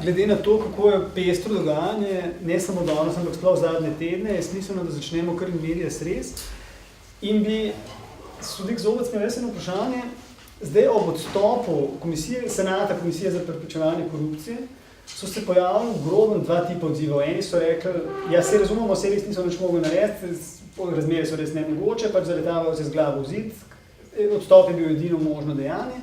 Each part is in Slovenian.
glede na to, kako je pestro dogajanje, ne samo danes, ampak sploh zadnje tedne, je smiselno, da začnemo kar in medias res. In bi sodnik Zobec imel eno vprašanje. Zdaj ob odstopu Senata Komisije za preprečevanje korupcije so se pojavili v grobem dva tipa odzivov. Eni so rekli, ja, se razumemo, se res niso nič mogli narediti, razmere so res nemogoče, pač zaletavajo se z glavo v zid, odstop je bil edino možno dejanje.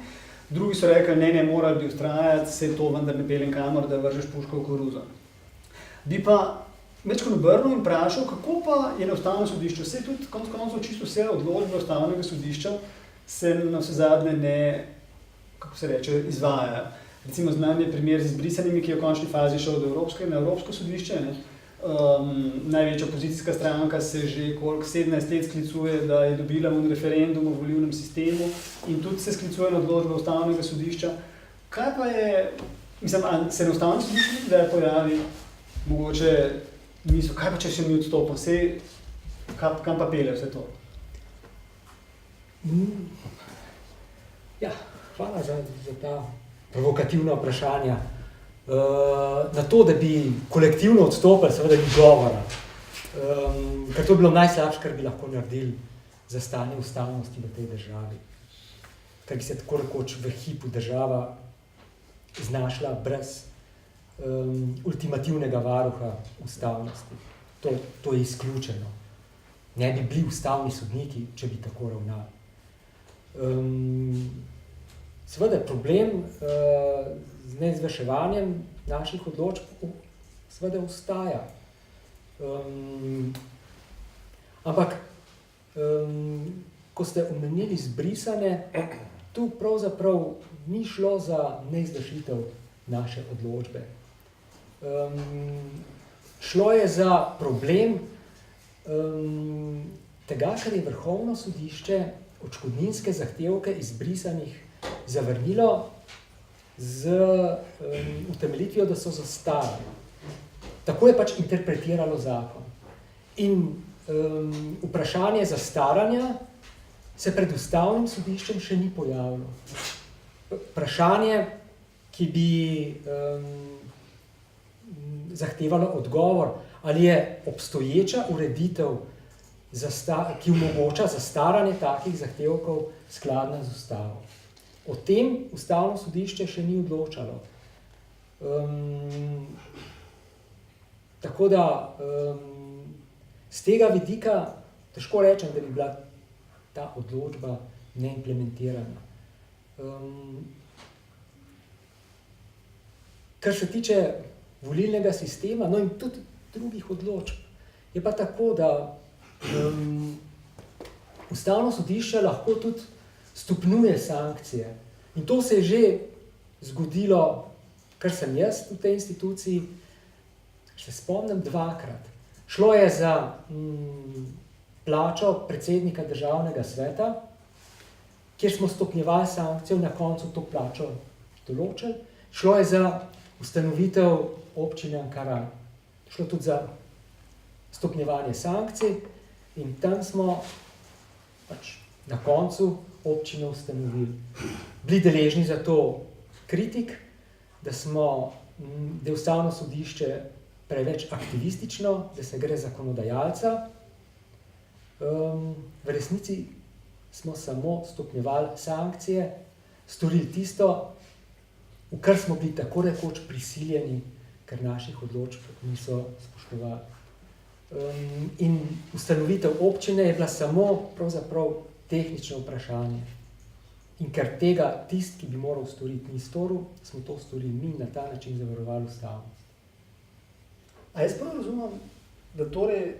Drugi so rekli, ne, morali bi ustrajati, se to vendar ne peljem kamor, da vržeš puško v koruzo. Bi pa večkrat obrnil in vprašal, kako pa je na Ustavnem sodišču, vse tudi konec koncev čisto vse odločbe Ustavnega sodišča se na vse zadnje ne, kako se reče, izvajajo. Recimo znan je primer z izbrisanimi, ki je v končni fazi šel na Evropsko sodišče. Največja opozicijska stranka se že 17 let sklicuje, da je dobila referendum o volilnem sistemu in tudi se sklicuje na odločbe Ustavnega sodišča. Kaj pa je, mislim, se na Ustavnem sodišču da je pojavi mogoče misel, kaj pa če še mi odstopom, kam pa pelje vse to? Ja, hvala za ta provokativna vprašanja. Na to, da bi kolektivno odstopili, seveda ni govora. Ker to je bilo najslabše, kar bi lahko naredili za stanje ustavnosti v tej državi. Ker bi se tako rekoč v hipu država znašla brez ultimativnega varuha ustavnosti. To je izključeno. Ne bi bili ustavni sodniki, če bi tako ravnali. Seveda problem z neizvrševanjem naših odločb seveda ostaja. Ampak, ko ste omenili izbrisane, tu pravzaprav ni šlo za neizvršitev naše odločbe. Šlo je za problem tega, ker je Vrhovno sodišče odškodninske zahtevke izbrisanih zavrnilo z utemeljitvijo, da so zastarali. Tako je pač interpretiralo zakon. In vprašanje zastaranja se pred Ustavnim sodiščem še ni pojavilo. Vprašanje, ki bi zahtevalo odgovor, ali je obstoječa ureditev, ki omogoča zastaranje takih zahtevkov skladna z Ustavo. O tem Ustavno sodišče še ni odločalo. Tako da z tega vidika težko rečem, da bi bila ta odločba neimplementirana. Kar se tiče volilnega sistema, no in tudi drugih odločb, je pa tako, da Ustavno sodišče lahko tudi stopnjuje sankcije. In to se je že zgodilo, kar sem jaz v tej instituciji, se spomnim dvakrat. Šlo je za plačo predsednika Državnega sveta, kjer smo stopnjevali sankcijo, na koncu to plačo določili. Šlo je za ustanovitev občine Ankaran. Šlo tudi za stopnjevanje sankcij in tam smo pač na koncu občino ustanovili. Bili deležni za to kritik, da je Ustavno sodišče preveč aktivistično, da se gre zakonodajalca. V resnici smo samo stopnjevali sankcije, storili tisto, v kar smo bili tako rekoč prisiljeni, ker naših odločb niso spoštovali. In ustanovitev občine je bila samo pravzaprav tehnično vprašanje. In ker tega tisti, ki bi moral storiti, ni storil, smo to storili mi, na ta način zavarovali ustavnost. A jaz prav razumem, da torej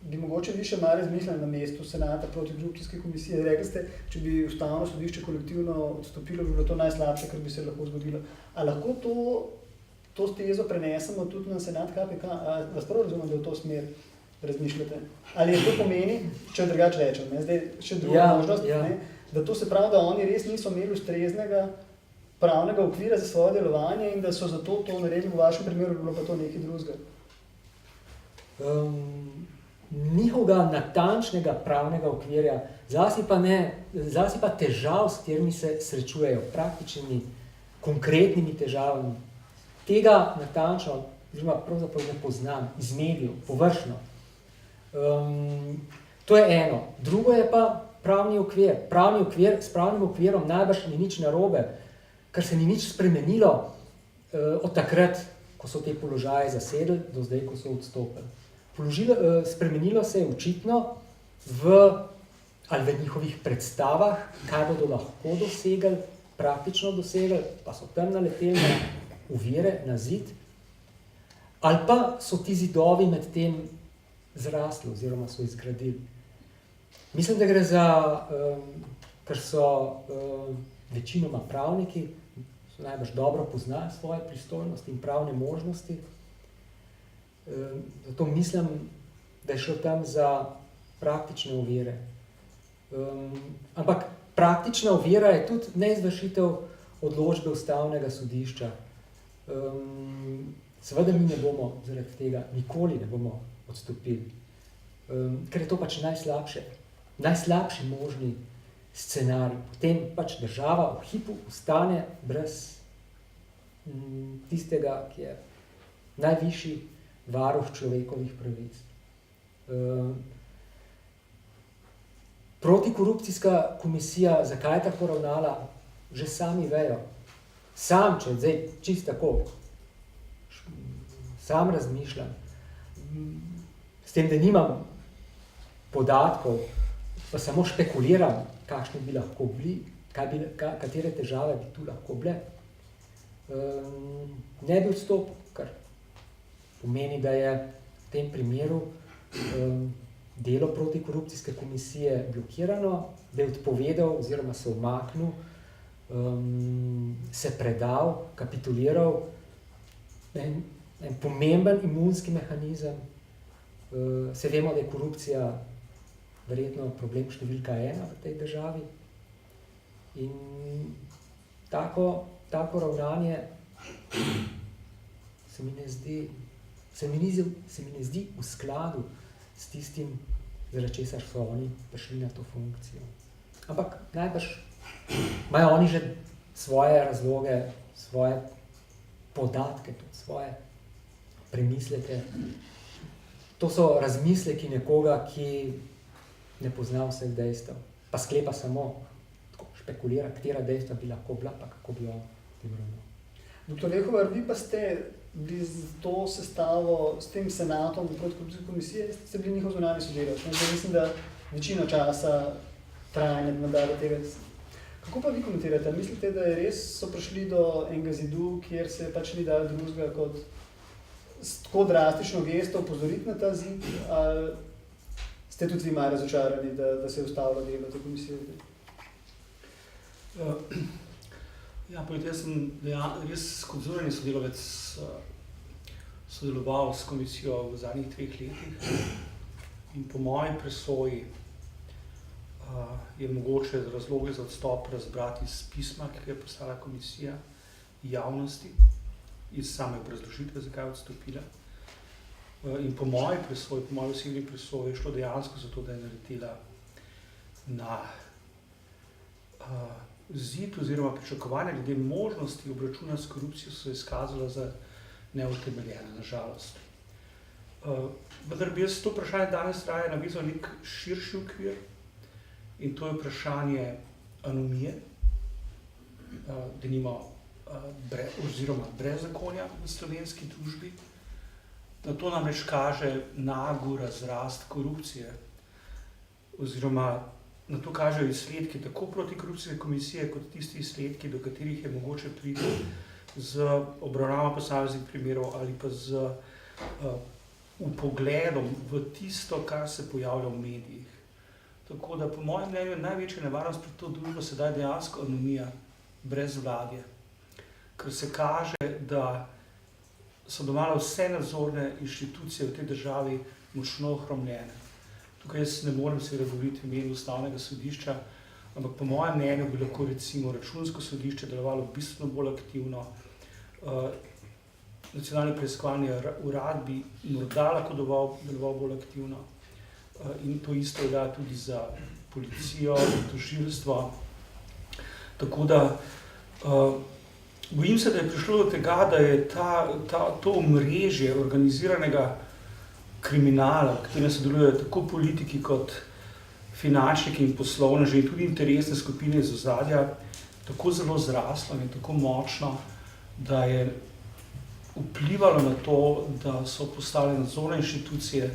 bi mogoče vi še malo razmišljali na mestu Senata protikorupcijske komisije. Rekli ste, če bi Ustavno sodišče kolektivno odstopilo, bi bilo to najslabše, kar bi se lahko zgodilo. A lahko to tezo prenesemo tudi na Senat KPK? A vas prav razumem, da v to smer razmišljate? Ali je to pomeni, če drugače rečem, zdaj še druga možnost, da to se pravi, da oni res niso imeli ustreznega pravnega okvira za svoje delovanje in da so zato to naredili, v vašem primeru bilo pa to nekaj drugega? Njihovega natančnega pravnega okvirja, zlasti pa težav, s katerimi se srečujejo, praktičnimi, konkretnimi težavami, tega natančno, oziroma pravzaprav ne poznam, iz medijev, površno. To je eno. Drugo je pa pravni okvir. S pravnim okvirom najbrž ni nič narobe, ker se ni nič spremenilo od takrat, ko so te položaje zasedli, do zdaj, ko so odstopili. Spremenilo se je očitno ali v njihovih predstavah, kaj bodo lahko dosegli, praktično dosegli, pa so tam naleteli na ovire, na zid, ali pa so ti zidovi med tem zrasli oziroma so izgradili. Mislim, da gre za, ker so večinoma pravniki, so najbrž dobro poznajo svoje pristojnosti in pravne možnosti. Zato mislim, da je šlo tam za praktične ovire. Ampak praktična ovira je tudi neizvršitev odločbe Ustavnega sodišča. Seveda mi ne bomo zaradi tega, nikoli ne bomo odstopili, ker je to pač najslabši možni scenarij. Potem pač država v hipu ostane brez tistega, ki je najvišji varuh človekovih pravic. Protikorupcijska komisija, zakaj je tako ravnala, že sami vejo. Sam, če zdaj čisto tako, sam razmišljam, s tem, da nimam podatkov, pa samo špekuliram, kakšne bi lahko bili, katere težave bi tu lahko bile. Ne bi odstopil, kar pomeni, da je v tem primeru delo protikorupcijske komisije blokirano, da je odpovedal oziroma se umaknil, se predal, kapituliral en pomemben imunski mehanizem. Se vemo, da je korupcija verjetno problem številka 1 v tej državi. In tako ravnanje se mi ne zdi v skladu s tistim, zaradi česar so oni prišli na to funkcijo. Ampak najbrž imajo oni že svoje razloge, svoje podatke, tudi svoje premisleke. To so razmisleki nekoga, ki ne pozna vseh dejstev, pa sklepa samo, špekulira, katera dejstva bi lahko bila, pa kako bi jo ravnal. Dr. Lehovar, vi pa ste bili z to sestavo, s tem senatom protikorupcijske komisije, ste bili njihov zunanji sodelavci. Mislim, da večino časa trajanja mandata tega. Kako pa vi komentirate? Mislite, da je res so prišli do enega zidu, kjer se pač ni dalo drugega kot s tako drastično gesto opozoriti na ta zid, ali ste tudi vi malo razočarani, da se je ustavilo delo te komisije? Ja, jaz sem res kot zunanji sodelavec sodeloval s komisijo v zadnjih 2 letih in po moji presoji je mogoče razloge za odstop razbrati iz pisma, ki je poslala komisija javnosti, iz same obrazložitve, zakaj je odstopila. In po moji presoji, po moji osebni presoji je šlo dejansko za to, da je naletela na zid oziroma pričakovanja glede možnosti obračuna s korupcijo so izkazala za neutemeljena, nažalost. Vendar bi jaz to vprašanje danes raje navezal nek širši okvir in to je vprašanje anomije, denimo oziroma brezzakonja v slovenski družbi. Na to namreč kaže nagel razrast korupcije oziroma na to kažejo izsledki tako protikorupcijske komisije, kot tisti izsledki, do katerih je mogoče priti z obravnavo posameznih primerov ali pa z vpogledom v tisto, kar se pojavlja v medijih. Tako da po mojem mnenju je največja nevarnost pred to družbo sedaj dejansko anomija, brezvladje. Ker se kaže, da so domala vse nadzorne inštitucije v tej državi močno ohromljene. Tukaj jaz ne morem seveda govoriti v imenu Ustavnega sodišča, ampak po mojem mnenju bi lahko recimo Računsko sodišče delovalo bistveno bolj aktivno, Nacionalni preiskovalni urad bi morda lahko deloval bolj aktivno in to isto velja tudi za policijo in tožilstvo. Tako da Bojim se, da je prišlo do tega, da je to omrežje organiziranega kriminala, v katerem sodelujejo tako politiki kot finančniki in poslovneži in tudi interesne skupine iz ozadja, tako zelo zraslo in tako močno, da je vplivalo na to, da so postale nadzorne inštitucije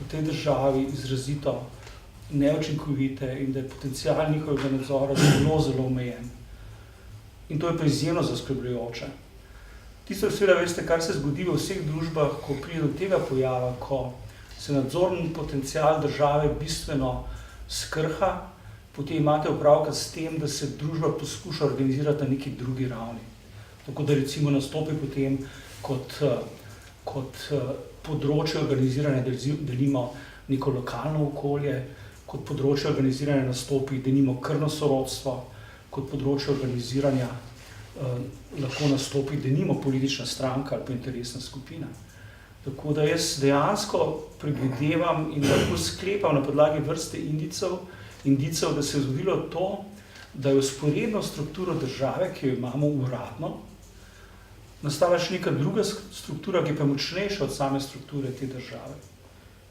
v tej državi izrazito neučinkovite in da je potencial njihovega nadzora zelo, zelo omejen. In to je pa izjemno zaskrbljujoče. Tisto seveda veste, kar se zgodi v vseh družbah, ko pride do tega pojava, ko se nadzorni potencial države bistveno skrha, potem imate opravka s tem, da se družba poskuša organizirati na neki drugi ravni. Tako da recimo nastopi potem kot področje organiziranja delimo neko lokalno okolje, kot področje organiziranja nastopi delimo krvno sorodstvo, kot področje organiziranja lahko nastopi denimo politična stranka ali pa interesna skupina. Tako da jaz dejansko predvidevam in lahko sklepam na podlagi vrste indicov, da se je zgodilo to, da je vzporedno strukturo države, ki jo imamo uradno, nastala še neka druga struktura, ki je pa močnejša od same strukture te države.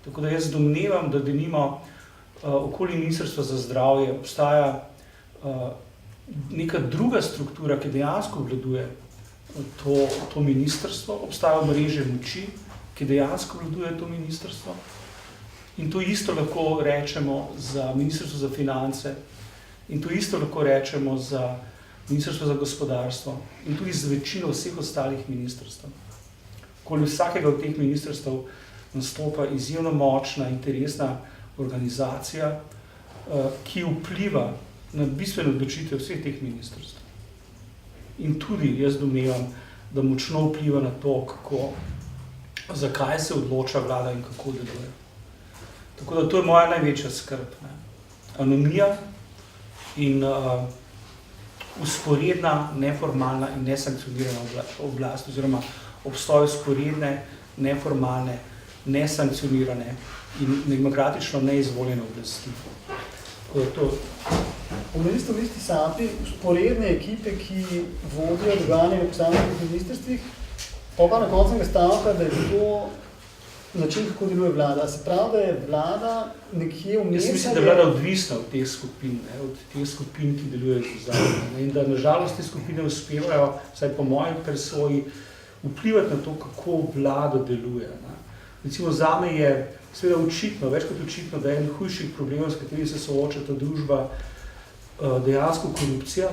Tako da jaz domnevam, da denimo okoli Ministrstva za zdravje obstaja neka druga struktura, ki dejansko obvladuje to ministrstvo, obstaja mreže moči, ki dejansko obvladuje to ministrstvo. In to isto lahko rečemo za Ministrstvo za finance, in to isto lahko rečemo za Ministrstvo za gospodarstvo in tudi za večino vseh ostalih ministrstv. Okoli vsakega od teh ministrstv nastopa izjemno močna interesna organizacija, ki vpliva na bistvene odločitve vseh teh ministrstv. In tudi jaz domnevam, da močno vpliva na to, zakaj se odloča vlada in kako deluje. Tako da to je moja največja skrb. Anomija in vzporedna, neformalna in nesankcionirana oblast, oziroma obstoj vzporedne, neformalne, nesankcionirane in demokratično neizvoljene oblasti. Omenili ste v isti sapi vzporedne ekipe, ki vodijo dogajanje v posameznih ministrstvih, pa na koncu stavka, da je to način, kako deluje vlada. Se pravi, da je vlada nekje vmes... Jaz mislim, da je vlada odvisna od teh skupin, od teh skupin, ki delujejo v zadnje. In da nažalost te skupine uspevajo, vsaj po moji presoji, vplivati na to, kako vlada deluje. Recimo zame je seveda očitno, več kot očitno, da je en hujših problemov, s katerimi se sooča ta družba, dejansko korupcija.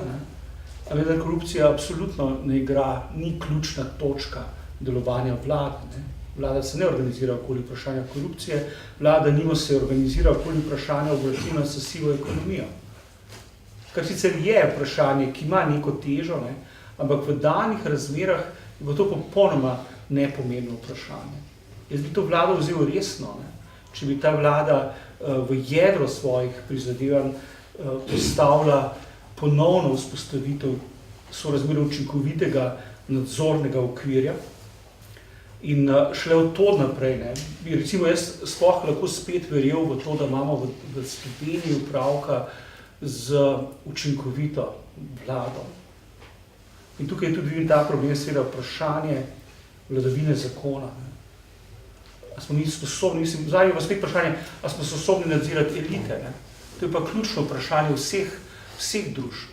Ali da korupcija absolutno ne igra, ni ključna točka delovanja vlade. Vlada se ne organizira okoli vprašanja korupcije, vlada nima se organizira okoli vprašanja obračuna s sivo ekonomijo. Kar sicer je vprašanje, ki ima neko težo, ampak v danih razmerah je pa to popolnoma nepomembno vprašanje. Jaz bi to vlado vzel resno, če bi ta vlada v jedro svojih prizadevanj postavila ponovno vzpostavitev sorazmerno učinkovitega nadzornega okvirja in šele od to naprej. Recimo jaz sploh lahko spet verjel v to, da imamo v Sloveniji opravka z učinkovito vlado. In tukaj je tudi ta problem, seveda vprašanje vladavine zakona. A smo mi sposobni, zadnje pa spet vprašanje, a smo sposobni nadzirati elite. To je pa ključno vprašanje vseh družb.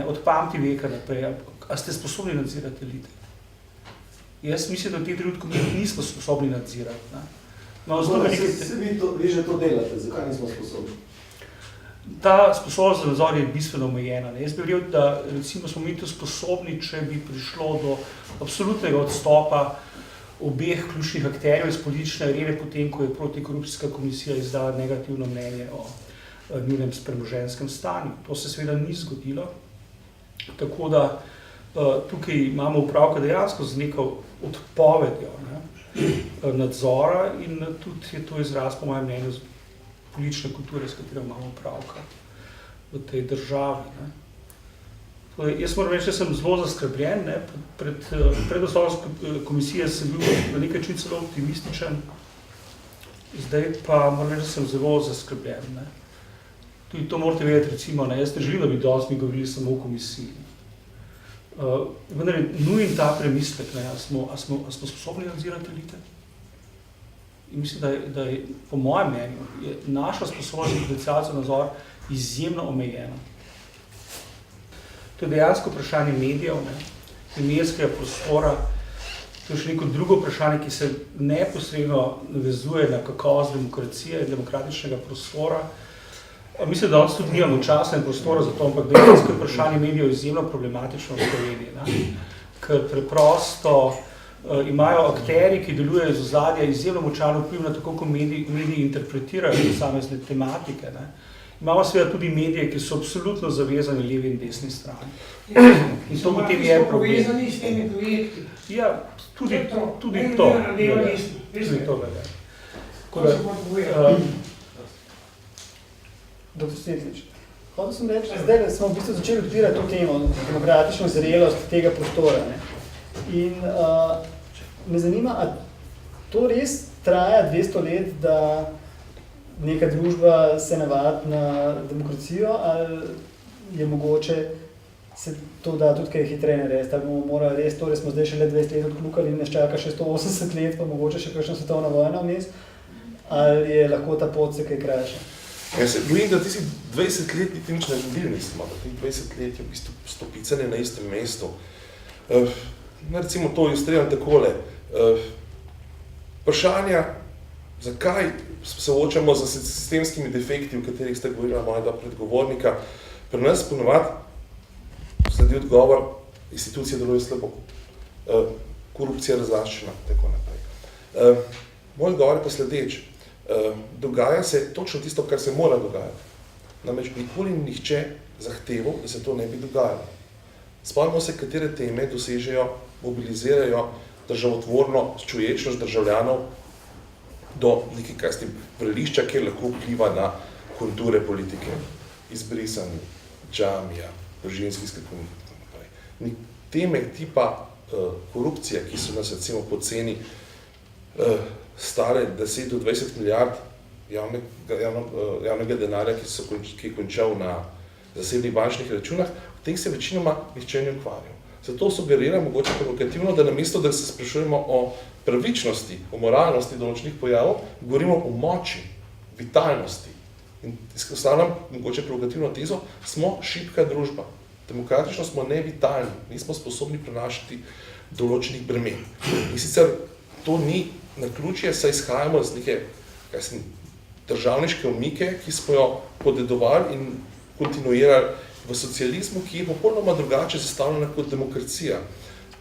Od pamti veka naprej, a ste sposobni nadzirati elite? Jaz mislim, da v tem trenutku mi nismo sposobni nadzirati. Vi že to delate, zakaj nismo sposobni? Ta sposobnost za nadzor je bistveno omejena. Jaz bi verjel, da recimo smo mi to sposobni, če bi prišlo do absolutnega odstopa obeh ključnih akterjev iz politične arene, potem, ko je protikorupcijska komisija izdala negativno mnenje o njunem premoženjskem stanju. To se seveda ni zgodilo, tako da tukaj imamo opravka dejansko z neko odpovedjo nadzora in tudi je to izraz, po mojem mnenju, politične kulture, s katero imamo opravka v tej državi. Jaz moram reči, da sem zelo zaskrbljen. Pred osnovno komisijo sem bil na nekaj čin celo optimističen, zdaj pa moram reči, da sem zelo zaskrbljen. Tudi to morate vedeti, recimo, jaz ne želim, da bi danes mi govorili samo o komisiji. Vendar je nujen ta premislek, ne, a smo sposobni nadzirati elite? In mislim, da je, po mojem mnenju, je naša sposobnost in potencial za nadzor izjemno omejena. To je dejansko vprašanje medijev, ne, in medijskega prostora. To je še neko drugo vprašanje, ki se neposredno navezuje na kakovost demokracije in demokratičnega prostora. Mislim, da danes tudi nimamo časa in prostora za to, ampak dejansko vprašanje medijev je izjemno problematično v Sloveniji, ne? Ker preprosto imajo akterji, ki delujejo iz ozadja, izjemno močan vpliv na tako, ko mediji interpretirajo posamezne tematike. Ne? Imamo seveda tudi medije, ki so absolutno zavezani levi in desni strani. In to potem je problem. Povezani s temi projekti. Ja, tudi to. Tudi to, da je. Ko se bo odpovedal. Dr. Svetlič, hotel sem reči, zdaj smo v bistvu začeli odpirati to temo, demokratično zrelost tega prostora. Ne? In me zanima, a to res traja 200 let, da neka družba se navadi na demokracijo, ali je mogoče se to da tudi kaj hitreje narediti, ali bomo morali res, torej smo zdaj šele 20 let odklukali in nas čaka še 180 let, pa mogoče še kakšna svetovna vojna vmes, ali je lahko ta pot se kaj krajša? Jaz se bojim, da tisti 20 let niti nič naredili nismo, da tih 20 let je v bistvu stopicanje na istem mestu. Recimo to ilustriram takole. Vprašanja, zakaj se soočamo z sistemskimi defekti, v katerih ste govorila moja dva predgovornika, pri nas ponovadi sledi odgovor, institucije delujejo slabo, korupcija razlaščena, tako naprej. Moj odgovor je pa sledeč. Dogaja se točno tisto, kar se mora dogajati. Namreč nikoli nihče zahteval, da se to ne bi dogajalo. Spomnimo se, katere teme dosežejo, mobilizirajo državotvorno čuječnost državljanov do nekaj vrelišča, kjer lahko vpliva na konture politike, izbrisanje, džamija, družinski skupnosti. Teme tipa korupcije, ki so nas recimo poceni stare 10 do 20 milijard javnega denarja, ki je končal na zasebnih bančnih računah, v tem se večinoma nihče ne ukvarjal. Zato sugerira mogoče provokativno, da namesto, da se sprašujemo o pravičnosti, o moralnosti določenih pojavov, govorimo o moči, vitalnosti. In izpostavljam mogoče provokativno tezo, smo šibka družba. Demokratično smo nevitalni, nismo sposobni prenašati določenih bremen. In sicer to ni naključje, saj izhajamo iz neke državniške omike, ki smo jo podedovali in kontinuirali v socializmu, ki je popolnoma drugače zastavljena kot demokracija.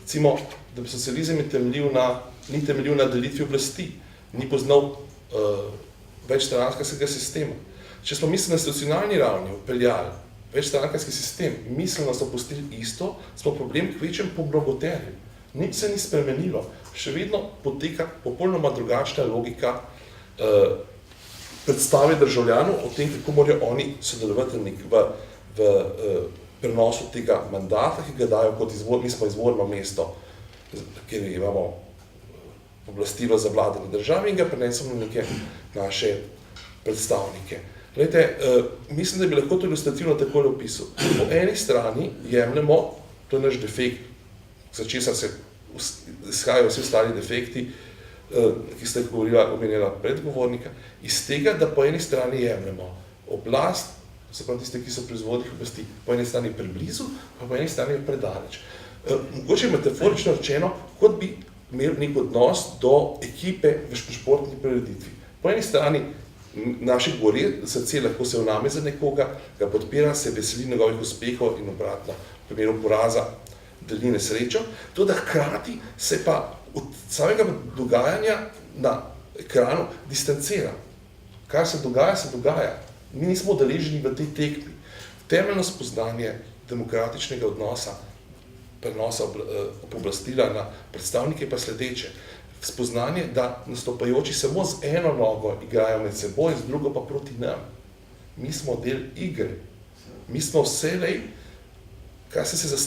Recimo, da bi socializem ni temeljil na delitvi oblasti, ni poznal večstrankarskega sistema. Če smo mislili na institucionalni ravni upeljali večstrankarski sistem in mislili, da smo postili isto, smo problem kvečem pomnogoterili. Nič se ni spremenilo. Še vedno poteka popolnoma drugačna logika predstave državljanov o tem, kako morajo oni sodelovati v prenosu tega mandata, ki ga dajo kot mi smo izvorno mesto, kjer imamo oblastilo za vladanje države in ga prenesemo na neke naše predstavnike. Glejte, mislim, da bi lahko to ilustrativno takole opisal. Po eni strani jemljemo, to je naš defekt, za česar se izhajajo vsi ostali defekti, ki ste omenjala predgovornika, iz tega, da po eni strani jemljemo oblast, se pravi tiste, ki so proizvodnih oblasti, po eni strani preblizu, pa po eni strani predaleč. Mogoče metaforično rečeno, kot bi imel nek odnos do ekipe v športni prireditvi. Po eni strani naše gore, srce lahko se vname za nekoga, ga podpira, se veseli njegovih uspehov in obratno, v primeru poraza deli nesrečo, to da hkrati se pa od samega dogajanja na ekranu distancira. Kar se dogaja. Mi nismo udeleženi v tej tekmi. Temeljno spoznanje demokratičnega odnosa, prenosa pooblastila na predstavnike pa sledeče. Spoznanje, da nastopajoči samo z eno nogo igrajo med seboj, z drugo pa proti nam. Mi smo del igre. Mi smo vselej, kaj ste se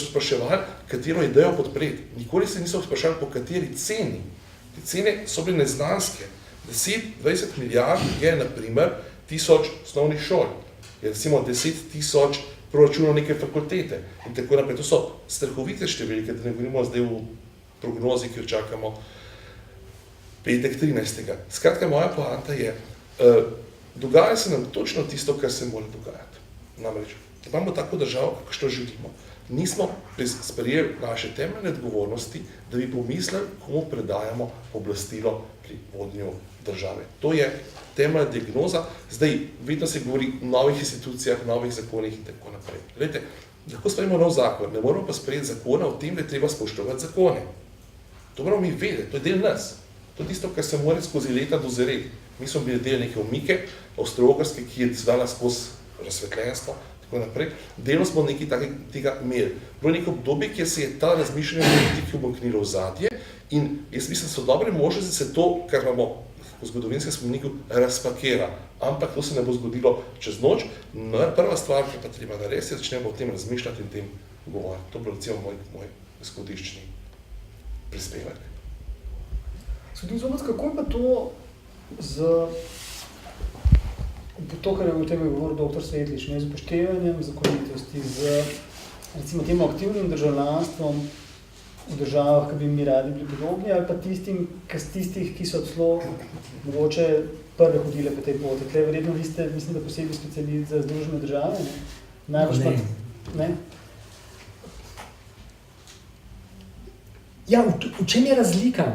spraševali, katero idejo podpreti. Nikoli se niso spraševali, po kateri ceni. Te cene so bile neznanske. 10-20 milijard je, na primer, 1000 osnovnih šol. Je recimo 10 000 proračunov neke fakultete in tako naprej. To so strahovite številke, da ne govorimo zdaj v prognozi, ki jo čakamo petek 13. Skratka, moja poanta je, dogaja se nam točno tisto, kar se mora dogajati. Namreč, imamo tako državo, kakšno želimo. Nismo sprejeli naše temeljne odgovornosti, da bi pomislili, komu predajamo oblastilo pri vodenju države. To je temeljna diagnoza. Zdaj, vedno se govori o novih institucijah, novih zakonih in tako naprej. Glejte, lahko sprejemo nov zakon, ne moramo pa sprejeti zakona o tem, da je treba spoštovati zakone. To moramo mi vedeti, to je del nas. To je tisto, kar se mora skozi leta dozoreti. Mi smo bili del neke omike, Avstro-Ogrske, ki je zdala skozi razsvetljenstvo, tako naprej. Delno smo nekaj tega imeli. Bilo je neko obdobje, kjer se je ta razmišljanje politiki umaknilo v zadje in jaz mislim, da so dobre možnosti, da se to, kar imamo v zgodovinskem spomeniku, razpakira. Ampak to se ne bo zgodilo čez noč. Prva stvar, ki pa treba narediti, je, da začnemo o tem razmišljati in o tem govoriti. To bo recimo moj izhodiščni prispevek. Sodnik Zobec, kako je pa to z to, kar je o tem govoril dr. Svetlič, z upoštevanjem zakonitosti, z recimo tem aktivnim državljanstvom v državah, ki bi mi radi bili podobni, ali pa tistih, ki so celo mogoče prve hodile po tej poti. Tle verjetno vi ste, mislim, da posebej specialist za Združene države, ne? Najbolj pa, ne? Ja, v čem je razlika?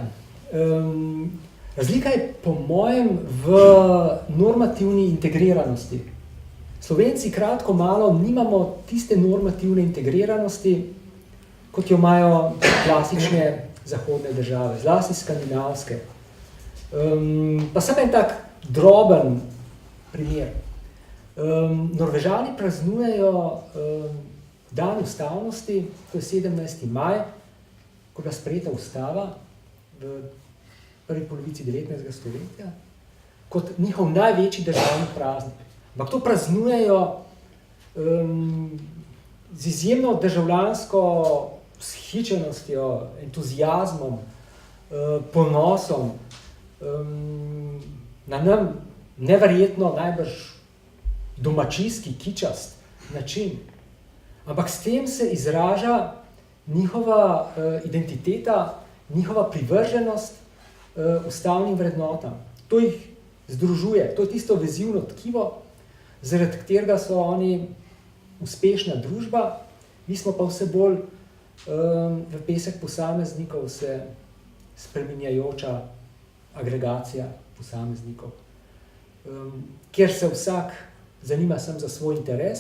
Razlika je po mojem v normativni integriranosti. Slovenci kratko malo nimamo tiste normativne integriranosti, kot jo imajo klasične zahodne države, zlasti skandinavske. Pa sem en tak droben primer. Norvežani praznujejo dan ustavnosti, to je 17. maj, ko je sprejeta ustava v prvi polovici 19. stoletja, kot njihov največji državni praznik. Ampak to praznujejo z izjemno državljansko vzhičenostjo, entuziazmom, ponosom, na nam neverjetno najbrž domačijski, kičast način. Ampak s tem se izraža njihova identiteta, njihova privrženost ustavnim vrednotam. To jih združuje, to je tisto vezivno tkivo, zaradi katerega so oni uspešna družba, mi smo pa vse bolj v pesek posameznikov se spreminjajoča agregacija posameznikov, kjer se vsak zanima sam za svoj interes,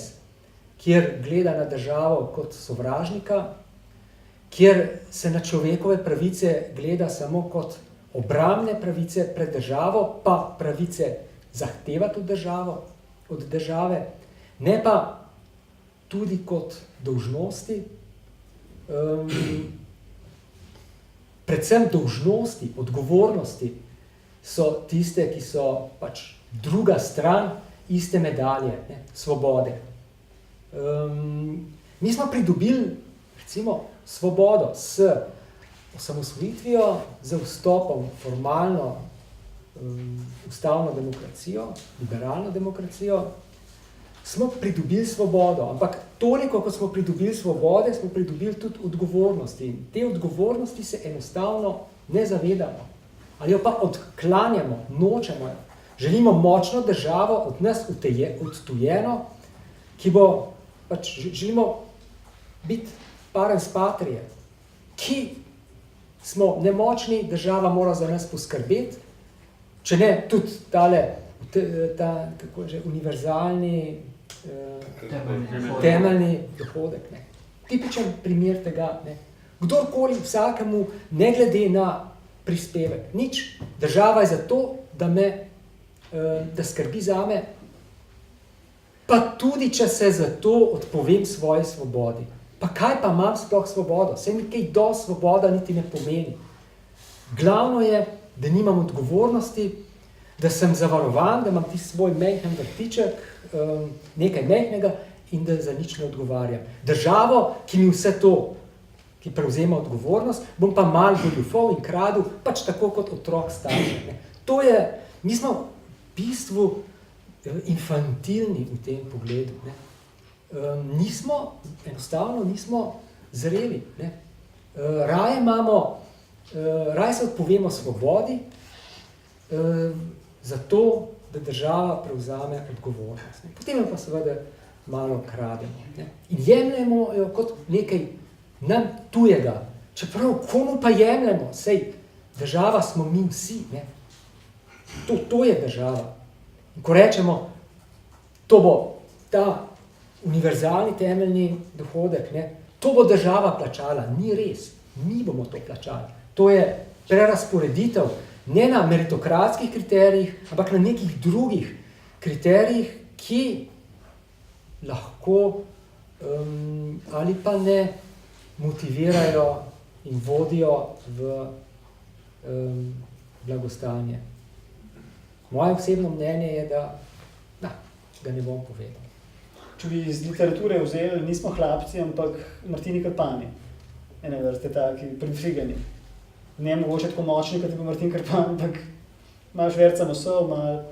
kjer gleda na državo kot sovražnika, kjer se na človekove pravice gleda samo kot obrambne pravice pred državo, pa pravice zahtevati od države, ne pa tudi kot dolžnosti, predvsem dolžnosti, odgovornosti so tiste, ki so pač druga stran iste medalje, ne, svobode. Mi smo pridobili, recimo, svobodo s osamosvojitvijo, z vstopom formalno ustavno demokracijo, liberalno demokracijo, smo pridobili svobodo, ampak toliko, kot smo pridobili svobode, smo pridobili tudi odgovornosti. In te odgovornosti se enostavno ne zavedamo. Ali jo pa odklanjamo, nočemo jo. Želimo močno državo od nas odtujeno, ki bo, pač želimo biti parens patrie, ki smo nemočni, država mora za nas poskrbeti, če ne tudi ta kako je že, univerzalni temeljni dohodek. Ne. Tipičen primer tega. Ne. Kdorkoli vsakemu, ne glede na prispevek, nič. Država je zato, da skrbi zame, pa tudi, če se zato odpovem svoji svobodi. Pa kaj pa imam sploh svobodo? Saj nekaj do svoboda niti ne pomeni. Glavno je, da nimam odgovornosti, da sem zavarovan, da imam tisti svoj majhen vrtiček, nekaj majhnega in da za nič ne odgovarjam. Državo, ki mi vse to, ki prevzema odgovornost, bom pa malo goljufal in kradel, pač tako kot otrok staršev. To je, mi smo v bistvu infantilni v tem pogledu. Ne. enostavno nismo zreli. Ne? Raje se odpovemo svobodi, zato, da država prevzame odgovornost. Ne? Potem jo pa seveda malo krademo. Ne? In jemljemo jo kot nekaj nam tujega. Čeprav komu pa jemljemo? Sej, država smo mi vsi. Ne? To je država. In ko rečemo, to bo ta univerzalni temeljni dohodek, ne? To bo država plačala. Ni res. Mi bomo to plačali. To je prerasporeditev ne na meritokratskih kriterijih, ampak na nekih drugih kriterijih, ki lahko ali pa ne motivirajo in vodijo v blagostanje. Moje osebno mnenje je, da ga ne bom povedal. Če bi iz literature vzeli, nismo hlapci, ampak Martini Krpani. Ene vrste taki, prifrigani. Ne mogoče tako močni, kot je bil Martin Krpan, ampak malo šverca nosov, malo...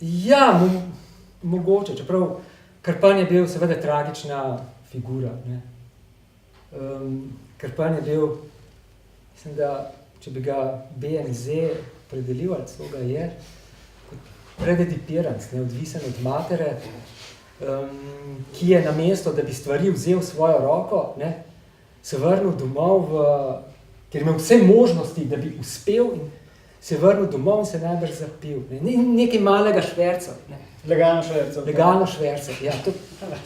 Ja, mogoče, čeprav Krpan je bil seveda tragična figura. Ne? Krpan je bil, mislim, da če bi ga BNZ predelil, ali celo ga je, prededipiranc, neodvisen od matere, ki je namesto, da bi stvari vzel v svojo roko, ne, se vrnil domov, ker imel vse možnosti, da bi uspel, in se vrnil domov in se najbrž zapil. Ne. Nekaj malega šverca. Ne. Legalno šverca. Legalno šverca, ja.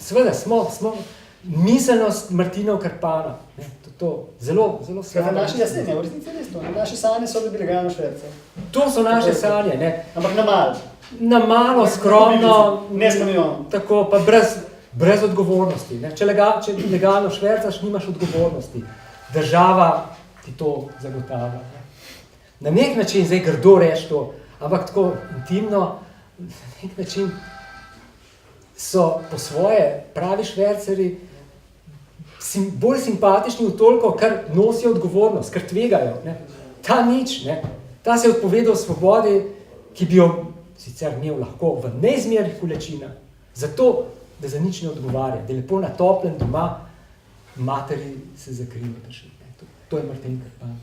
Seveda smo miselnost Martinov Krpana. Ne. To zelo slabo. Naši jasne, v resnici res to. Naše sanje so, da bi legalno šverca. To so naše sanje, ne. Ampak na malo. Na malo, skromno, ne skromno. Tako, pa brez odgovornosti. Ne? Če legalno švercaš, nimaš odgovornosti. Država ti to zagotavlja. Ne? Na nek način, zdaj grdo reči to, ampak tako intimno, na nek način so po svoje pravi šverceri bolj simpatični v toliko, kar nosijo odgovornost, kar tvegajo. Ne? Ta nič, ne? Ta se je odpovedal svobodi, ki bi jo sicer imel lahko v neizmernih količinah, zato, da za nič ne odgovarja, da je lepo na toplem doma, materi se zakriva drži. To je Martin Krpan.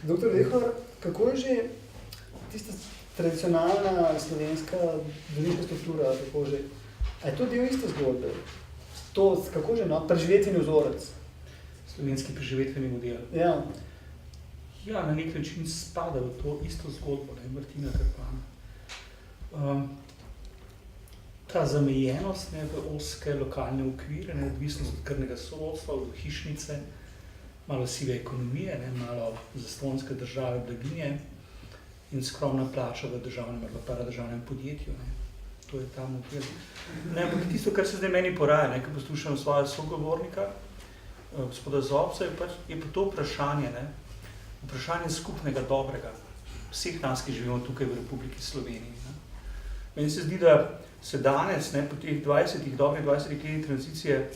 Doktor Vehor, kako je že tista tradicionalna slovenska družinska struktura, kako že? A je to del iste zgodbe? To, kako že, preživetveni vzorec? Slovenski preživetveni model. Ja. Ja, na nek način spada v to isto zgodbo, ne, Martina Krpana. Ta zamejenost, ne, v ozke lokalne okvire, ne, odvisnost od krvnega sorodstva, od hišnice, malo sive ekonomije, ne, malo zastonske države, blaginje in skromna plača v državnem ali paradržavnem podjetju. Ne. To je ta model. Ne, ampak tisto, kar se zdaj meni poraja, ne, ko poslušam svojega sogovornika, gospoda Zobca, je pa to vprašanje, ne, vprašanje skupnega dobrega, vseh nas, ki živimo tukaj v Republiki Sloveniji. Ne. Meni se zdi, da se danes, ne, po teh dobrih 20 letih tranzicije,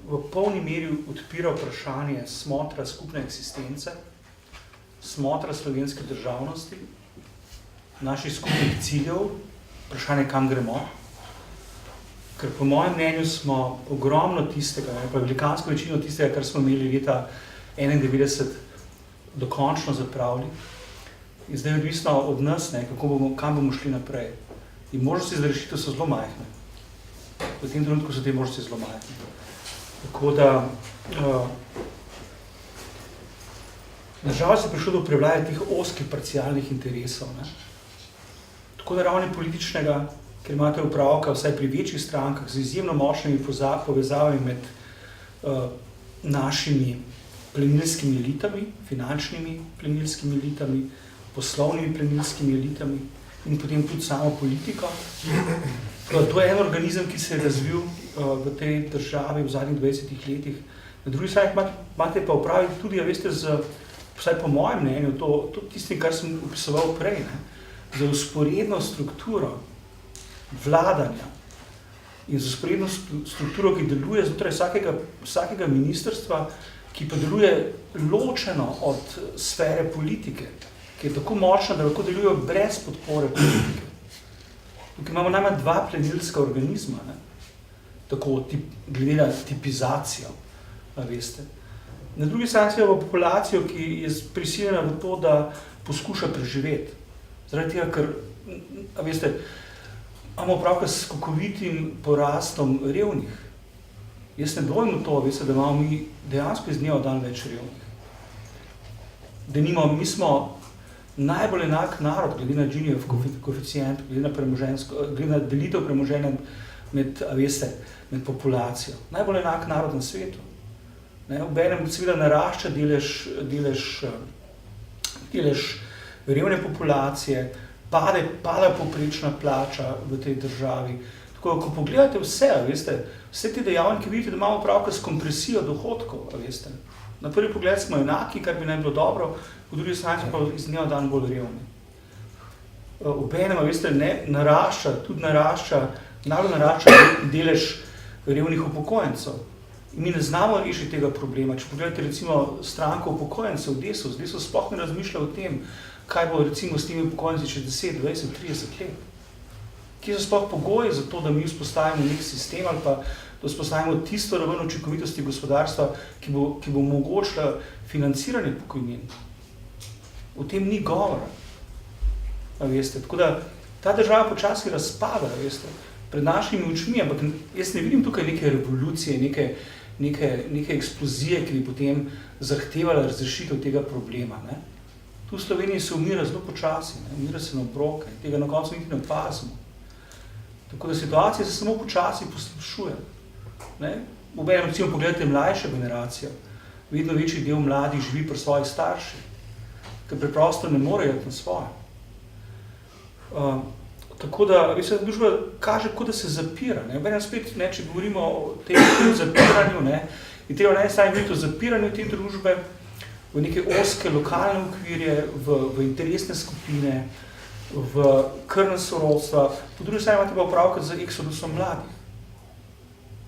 v polni meri odpira vprašanje smotra skupne eksistence, smotra slovenske državnosti, naših skupnih ciljev, vprašanje, kam gremo. Ker po mojem mnenju smo ogromno tistega, ne, pa velikansko večino tistega, kar smo imeli leta 91 dokončno zapravili. In zdaj je odvisno od nas, ne, kam bomo šli naprej. In možnosti za rešitev so zelo majhne. V tem trenutku so te možnosti zelo majhne. Tako da, nažalost je prišlo do prevlade teh ozkih parcialnih interesov. Ne. Tako da ravni političnega, ker imate upravka vsaj pri večjih strankah z izjemno močnimi povezavami med našimi plenilskimi elitami, finančnimi plenilskimi elitami, poslovnimi plenilskimi elitami in potem tudi samo politiko. To je en organizem, ki se je razvil v tej državi v zadnjih 20 letih. Na drugi strani imate pa upraviti tudi, veste, vsaj po mojem mnenju, to tistim, kar sem opisoval prej, ne, za vzporedno strukturo vladanja in za vzporedno strukturo, ki deluje znotraj vsakega ministrstva, ki pa deluje ločeno od sfere politike, ki je tako močna, da lahko delujejo brez podpore politike. Tukaj imamo najmanj 2 plenilska organizma, ne? Tako glede na tipizacijo, veste. Na drugi strani imamo populacijo, ki je prisiljena v to, da poskuša preživeti. Zaradi tega, ker, veste, imamo opravka s skokovitim porastom revnih. Jaz ne dvomim v to, veste, da imamo mi dejansko iz dneva v dan več revnih. Mi smo najbolj enak narod, glede na Ginijev koeficient, glede na delitev premoženja med populacijo. Najbolj enak narod na svetu. Obenem seveda narašča delež revne populacije, pada povprečna plača v tej državi. Tako, ko pogledate vse te dejavnike, vidite, da imamo opravka s kompresijo dohodkov, veste. Na prvi pogled smo enaki, kar bi naj bilo dobro, po drugi strani smo pa iz dneva v dan bolj revni. Obenem, veste, najbolj narašča delež revnih upokojencev. In mi ne znamo rešiti tega problema. Če pogledate recimo stranko upokojencev, Desus sploh ne razmišlja o tem, kaj bo recimo s temi upokojenci čez 10, 20, 30 let. Kje so sploh pogoji za to, da mi vzpostavimo nek sistem ali pa da vzpostavimo tisto raven učinkovitosti gospodarstva, ki bo omogočila financiranje pokojnin. O tem ni govora. Veste. Tako da ta država počasi razpada, veste, pred našimi očmi, ampak jaz ne vidim tukaj neke revolucije, neke eksplozije, ki bi potem zahtevala razrešitev tega problema. Ne? Tu v Sloveniji se umira zelo počasi, umira se na obroke, tega na koncu niti ne opazimo. Tako da situacija se samo počasi poslabšuje. Obenem, recimo, pogledajte mlajšo generacijo. Vedno večji del mladih živi pri svojih starših, ker preprosto ne morejo na svoje. Tako da, veste, družba kaže, kot da se zapira. Obenem spet, če govorimo o tem zapiranju, je treba na eni strani govoriti o zapiranju te družbe v neke ozke lokalne okvirje, v interesne skupine, v krvna sorodstva. Po drugi strani imate pa opravka z eksodusom mladih.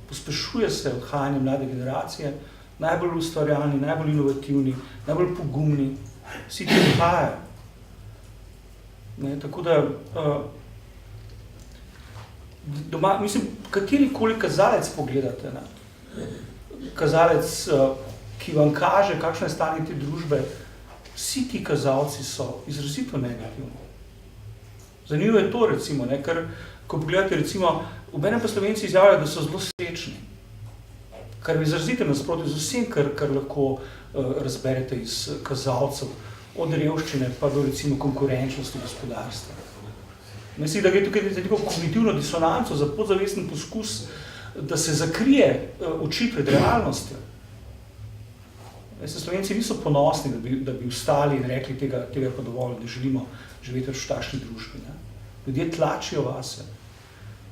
Pospešuje se odhajanje mlade generacije, najbolj ustvarjalni, najbolj inovativni, najbolj pogumni, vsi ti odhajajo. Tako da, katerikoli kazalec pogledate, kazalec, ki vam kaže, kakšno je stanje te družbe, vsi ti kazalci so izrazito negativni. Zanimivo je to, recimo, ker ko pogledate, recimo, obenem pa Slovenci izjavljajo, da so zelo srečni, kar vi izrazite nasprotju z vsem, kar lahko razberete iz kazalcev, od revščine pa do, recimo, konkurenčnosti gospodarstva. Mislim, da gre tukaj za neko kognitivno disonanco, za podzavesten poskus, da se zakrije oči pred realnostjo. Slovenci niso ponosni, da bi vstali in rekli, tega pa dovolj, da želimo živeti v takšni družbi. Ljudje tlačijo vase.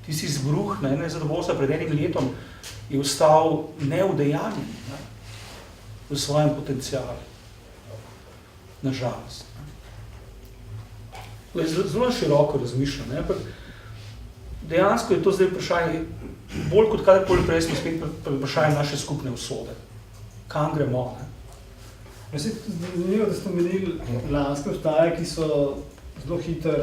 Tisti izbruh, nezadovoljstva pred enim letom je ostal neudejanjen v svojem potencialu. Nažalost. Zelo široko razmišljam, ampak dejansko je to zdaj vprašanje, bolj kot kadarkoli prej smo spet vprašanje naše skupne usode. Kam gremo? Zanimivo, da ste omenili lanske ustaje, ki so zelo hitro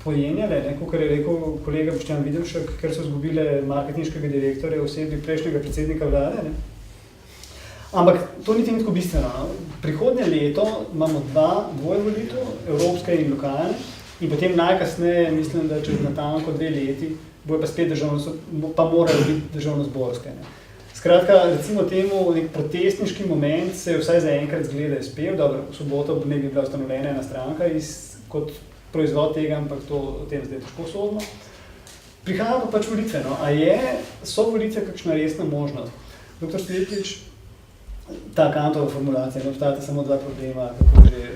pojenjale, kot je rekel kolega Boštjan Videmšek, ker so izgubile marketinškega direktorja v osebi prejšnjega predsednika vlade. Ampak to niti ni tako bistveno. Prihodnje leto imamo dvoje volitev, evropske in lokalne, in potem najkasneje, mislim, da čez natanko 2 leti, bojo pa spet pa morajo biti državnozborske. Skratka, recimo temu, nek protestniški moment se je vsaj zaenkrat zgleda izpel. Dobro, v soboto ne bi bila ustanovljena ena stranka kot proizvod tega, ampak to o tem zdaj težko sodno. Prihajajo pa pač volitve. So volitve kakšna resna možnost? Dr. Svetlič, ta Kantova formulacija, ne obstajata samo 2 problema, kako že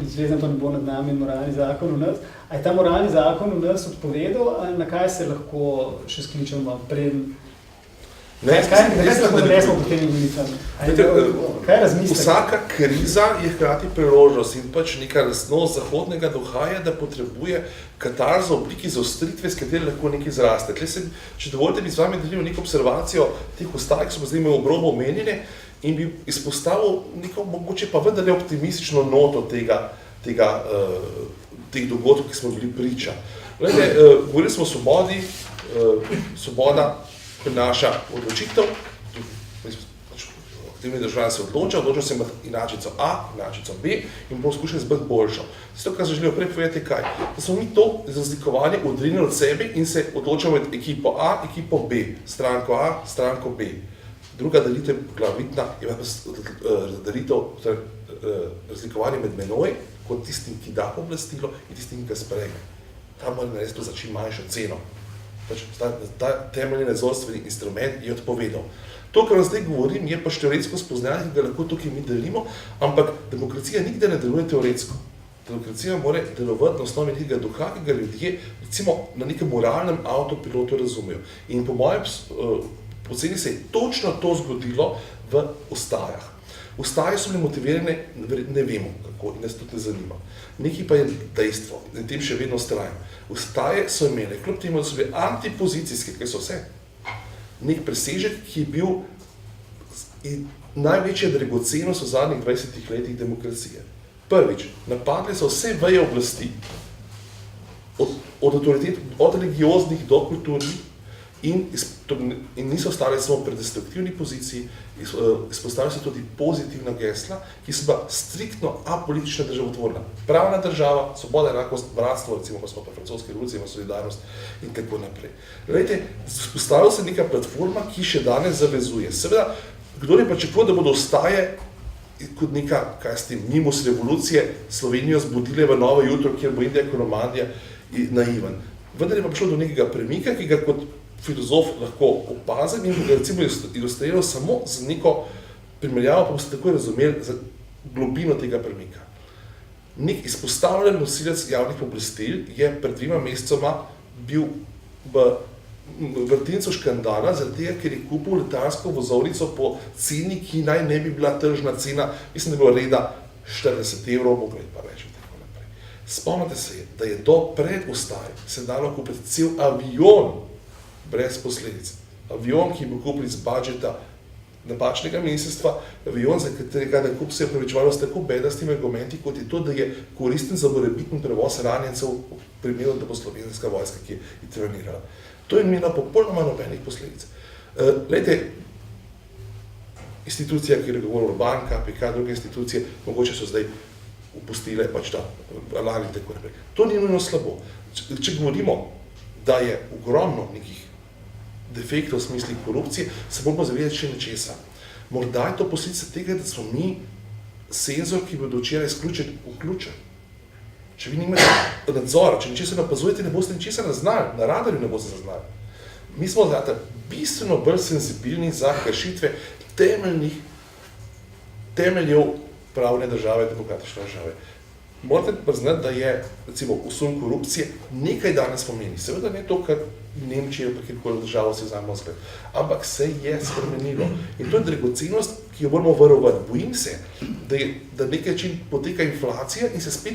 zvezdan to ne bo nad nami in moralni zakon v nas. A je ta moralni zakon v nas odpovedal, ali na kaj se lahko še skličemo preden? Kaj se lahko resmo po temi volitvami? Kaj razmislite? Vsaka kriza je hkrati priložnost in pač neka lastnost zahodnega duha je, da potrebuje katarzo v obliki zaostritve, s kateri lahko nekaj zraste. Če dovolite, bi z vami delil neko observacijo teh ustaj, ki smo zdaj imeli obrobo omenjene in bi izpostavil neko mogoče pa vendar optimistično noto teh dogodkov, ki smo bili priča. Glede, govorili smo o svobodi, svoboda prinaša odločitev, aktivni državljan se odloča se imati inačico A, inačico B in bomo skušali zbiti boljšo. Zato, kar se želijo prej povedati, kaj? Da smo mi to razlikovanje odrinili od sebe in se odločamo med ekipo A, ekipo B, stranko A, stranko B. Druga delitev, glavitna, je razlikovanje med menoj, kot tistim, ki da oblastilo in tistim, ki ga sprejme. Tam mora narediti to za čim manjšo ceno. Ta temeljni nadzorstveni instrument je odpovedal. To, kar vam zdaj govorim, je pač teoretsko spoznanje, ki ga lahko tukaj mi delimo, ampak demokracija nikdar ne deluje teoretsko. Demokracija mora delovati na osnovi nekega duha, ki ga ljudje recimo na nekem moralnem avtopilotu razumejo. In po mojem oceni se je točno to zgodilo v ustajah. Ustaje so bile motivirane, ne vemo kako in nas tudi ne zanima. Nekaj pa je dejstvo, in tem še vedno ustrajam. Ustaje so imele, kljub temu, da so bile antipozicijske, kaj so vse, nek presežek, ki je bil največja dragocenost v zadnjih 20 letih demokracije. Prvič, napadli so vse veje oblasti, od autoritet, od religioznih do kulturnih, in niso ostali samo pri destruktivni poziciji, izpostavili so tudi pozitivna gesla, ki so bila striktno apolitična državotvorna. Pravna država, svoboda, enakost, bratstvo, recimo, ko smo pa francoski revoluciji, ima solidarnost in tako naprej. Glejte, vzpostavila se neka platforma, ki še danes zavezuje. Seveda, kdo je pričakoval, da bodo ostaje kot neka, kaj s tem, mimos revolucije Slovenijo zbudile v novo jutro, kjer bo Indija ekonomandija naivan. Vendar je pa prišlo do nekega premika, ki ga kot filozof lahko opazim in ga recimo ilustriral samo z neko primerjavo, pa boste tako razumeli za globino tega premika. Nek izpostavljen nosilec javnih oblastil je pred 2 mesecoma bil v vrtincu škandala, zaradi tega, ker je kupil letalsko vozovnico po ceni, ki naj ne bi bila tržna cena, mislim, da je bilo reda 40 evrov, moglo je pa več in tako naprej. Spomnite se, da je do pred ustaje se dalo kupiti cel avion brez posledic. Avion, ki je bil kupljen z budžeta napačnega ministrstva, avion, za katerega nakup se je upravičevalo s tako bedastimi argumenti, kot je to, da je koristen za morebiten prevoz ranjencev v primeru, da bo slovenska vojska, ki je intervenirala. To je imelo popolnoma nobenih posledic. Glejte, institucija, ki je govorila Urban, KPK, druge institucije, mogoče so zdaj upustile pač ta alarm in tako naprej. To ni nujno slabo. Če govorimo, da je ogromno nekih defektov v smislu korupcije, se moramo zavedati še nečesa. Morda je to posledica tega, da smo mi senzor, ki bo do včeraj vključen. Če vi nimate nadzora, če ničesar ne opazujete, ne boste ničesar zaznali, na radarju ne boste zaznali. Mi smo bistveno bolj senzibilni za kršitve temeljev pravne države, demokratične države. Morate priznati, da je, recimo, usum korupcije nekaj danes pomeni. Seveda ne to, kar Nemčija ali kjerkoli državo se vzamemo zgled, ampak se je spremenilo. In to je dragocenost, ki jo moramo varovati. Bojim se, da nekaj čin poteka inflacija in se spet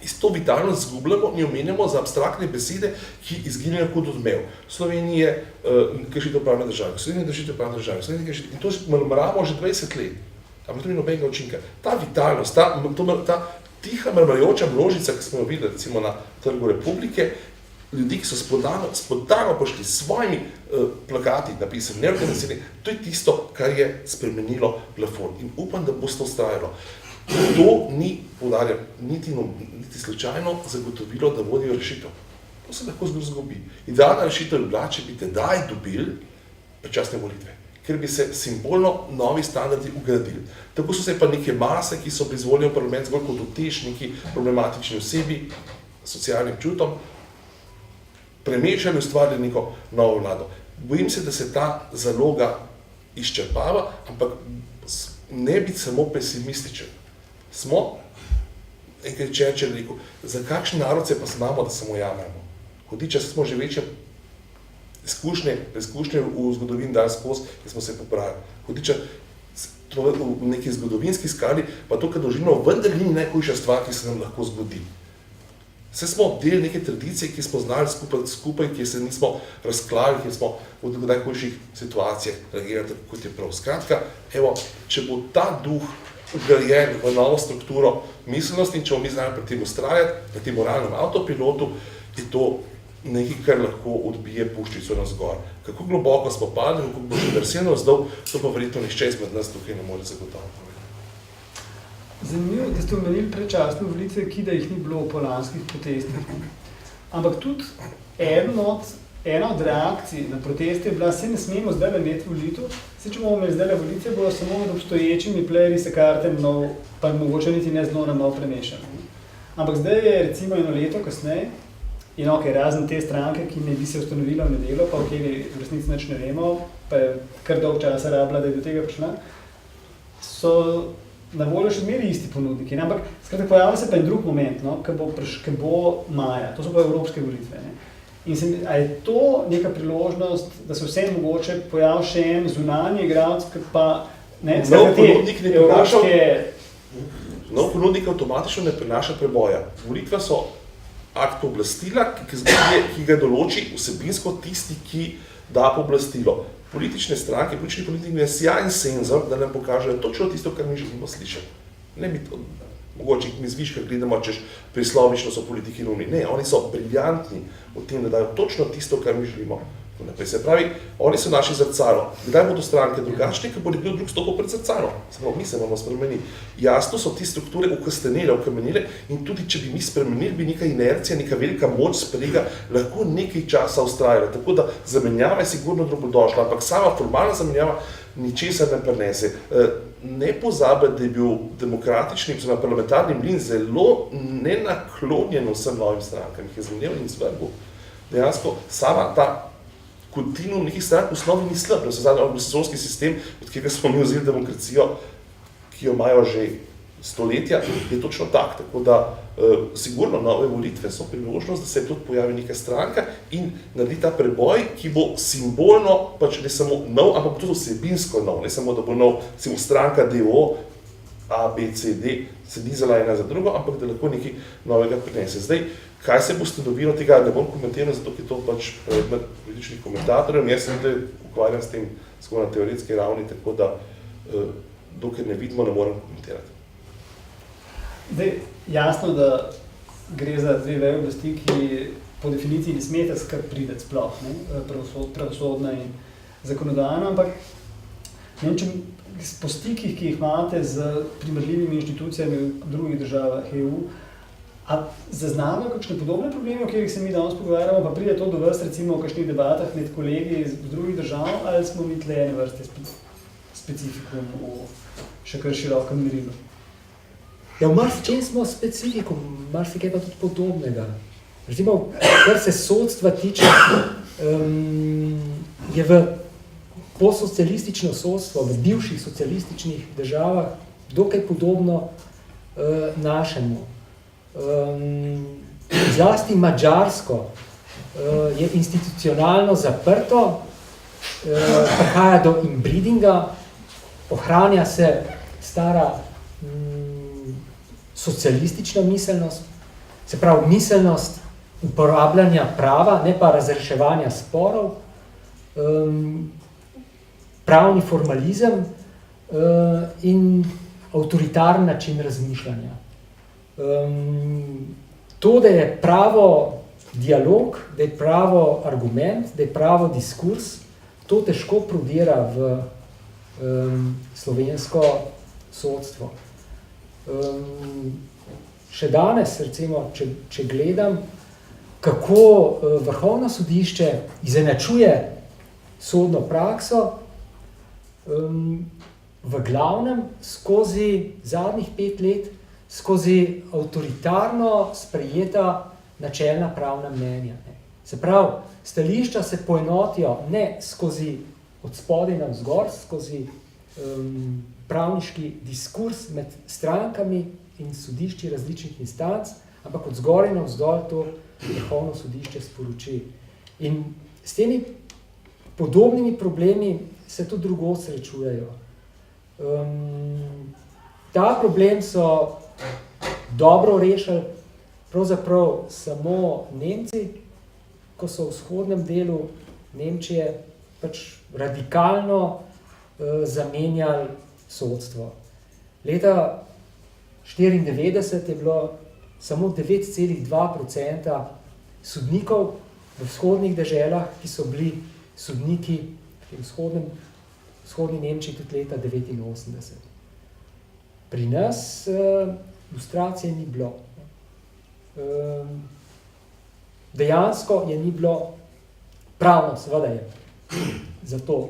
iz to vitalnost zgubljamo in omenjamo za abstraktne besede, ki izginjajo kot odmev. Slovenija je kršitev pravne države, Slovenija je kršitev pravne države, in to mrmramo že 20 let. Ampak to ni nobenega učinka. Ta vitalnost, ta tiha mrmrajoča množica, ki smo jo videli recimo na Trgu Republike, ljudi, ki so spontano pošli s svojimi plakati napisali, neorganizirani, to je tisto, kar je spremenilo plafon. In upam, da bo to vztrajalo. To ni, poudarjam, niti slučajno zagotovilo, da vodijo rešitev. To se lahko zgubi. Idealna rešitev je bila, če bi tedaj dobili predčasne volitve, ker bi se simbolno novi standardi ugradili. Tako so se pa neke mase, ki so izvoljeni v parlament zgolj kot utež neki problematični osebi s socialnim čutom, premešali, ustvarili neko novo vlado. Bojim se, da se ta zaloga izčrpava, ampak ne biti samo pesimističen. Smo, enkrat Churchill rekel, za kakšen narod se pa znamo, da se mu jamemo. Hudiča smo že večje izkušnje v zgodovini dali skozi in smo se popravili. Hudiča v neki zgodovinski skali, pa to, kar doživimo, vendar ni najhujša stvar, ki se nam lahko zgodi. Vse smo del neke tradicije, ki smo znali skupaj, ki se nismo razklali, ki smo v najhujših situacijah reagirali, kot je prav. Skratka, evo, če bo ta duh ugrajen v novo strukturo miselnosti in če bomo mi znali pri tem ustrajati, pri tem moralnem avtopilotu, je to nekaj, kar lahko odbije puščico navzgor. Kako globoko smo padli, kako bo še versijeno vzdol, to pa verjetno nihče izmed nas tukaj ne more zagotoviti. Zanimivo, da ste omenili predčasne volitve, ki da jih ni bilo po lanskih protestih. Ampak tudi ena od reakcij na proteste je bila, se ne smemo zdaj imeti volitev, se če bomo imeli zdaj volitve, bodo samo med obstoječimi playerji se karte nov, pa mogoče niti ne zelo na malo premešali. Ampak zdaj je recimo 1 leto kasneje in razen te stranke, ki ne bi se ustanovila v nedeljo, pa v resnici nič ne vemo, pa je kar dolg časa rabila, da je do tega prišla, so na voljo še zmeri isti ponudniki. Ampak skratka, pojavlja se pa en drug moment, ki bo maja, to so pa evropske volitve. Ne? In a je to neka priložnost, da se vsem mogoče pojavi še en zunanji igralec, ki pa ponudnik avtomatično ne prinaša preboja. Volitve so akt pooblastila, ki ga določi vsebinsko tisti, ki da pooblastilo. Politične stranke, politični ponudnik je sjajen senzor, da nam pokažejo točno tisto, kar mi želimo slišati. Ne mi to, mogoče mi zviška gledamo, češ prislovično so politiki neumni. Ne, oni so briljantni v tem, da dajo točno tisto, kar mi želimo. Se pravi, oni so naši zrcalo. Kdaj bodo stranke drugačne, ko bo nekdo drug stopil pred zrcalo? Se pravi, mi se moramo spremeniti. Jasno so te strukture ukamenile in tudi, če bi mi spremenili, bi neka inercija, neka velika moč sprega lahko nekaj časa ustrajala. Tako da zamenjava je sigurno dobrodošla, ampak sama formalna zamenjava ničesar ne prinese. Ne pozabiti, da je bil demokratični, oziroma parlamentarni mlin zelo nenaklonjen vsem novim strankam, jih je zamenjal in zvrgel. Dejansko sama ta kontinuum nekih strank v osnovi ni slab, se zadnji anglosaksonski sistem, od katerega smo mi vzeli demokracijo, ki jo imajo že stoletja, je točno tak. Tako da sigurno nove volitve so priložnost, da se tudi pojavi neka stranka in naredi ta preboj, ki bo simbolno, pač ne samo nov, ampak tudi vsebinsko nov, ne samo da bo nov, recimo stranka DO, A, B, C, D, se dizala ena za drugo, ampak da lahko nekaj novega prinese. Zdaj, kaj se bo ustanovilo tega, ne bom komentiral, zato je to pač predmet političnih komentatorjev. Jaz se ukvarjam s tem skoraj na teoretski ravni, tako da dokler ne vidimo, ne moram komentirati. Zdaj, jasno, da gre za dve veje oblasti, ki po definiciji ne smete skrb prideti sploh, pravosodna in zakonodajna, ampak ne vem, če po stikih, ki jih imate z primerljivimi inštitucijami v drugih državah EU, a zaznavajo kakšne podobne probleme, o katerih se mi danes pogovarjamo, pa pride to do vas recimo v kakšnih debatah med kolegi iz drugih držav, ali smo mi tle ene vrste specifikum v še kar širokem merilu? Ja, v marsičem smo specifikum, marsikaj pa tudi podobnega. Recimo, kar se sodstva tiče, je v postsocialistično sodstvo v bivših socialističnih državah dokaj podobno našemu. Zlasti Madžarsko je institucionalno zaprto, prihaja do inbreedinga, ohranja se stara socialistična miselnost, se pravi miselnost uporabljanja prava, ne pa razreševanja sporov, pravni formalizem in avtoritarni način razmišljanja. To, da je pravo dialog, da je pravo argument, da je pravo diskurs, to težko prodira v slovensko sodstvo. Še danes, recimo, če gledam, kako Vrhovno sodišče izenačuje sodno prakso, v glavnem skozi zadnjih 5 let, skozi avtoritarno sprejeta načelna pravna mnenja. Se pravi, stališča se poenotijo ne skozi od spodaj navzgor, skozi pravniški diskurs med strankami in sodišči različnih instanc, ampak od zgoraj navzdol to Vrhovno sodišče sporoči. In s temi podobnimi problemi se tudi drugod srečujejo. Ta problem so dobro rešili pravzaprav samo Nemci, ko so v vzhodnem delu Nemčije pač radikalno zamenjali sodstvo. Leta 1994 je bilo samo 9,2% sodnikov v vzhodnih deželah, ki so bili sodniki v vzhodni Nemčiji tudi leta 1989. Pri nas lustracije ni bilo. Dejansko je ni bilo pravno, seveda je. Zato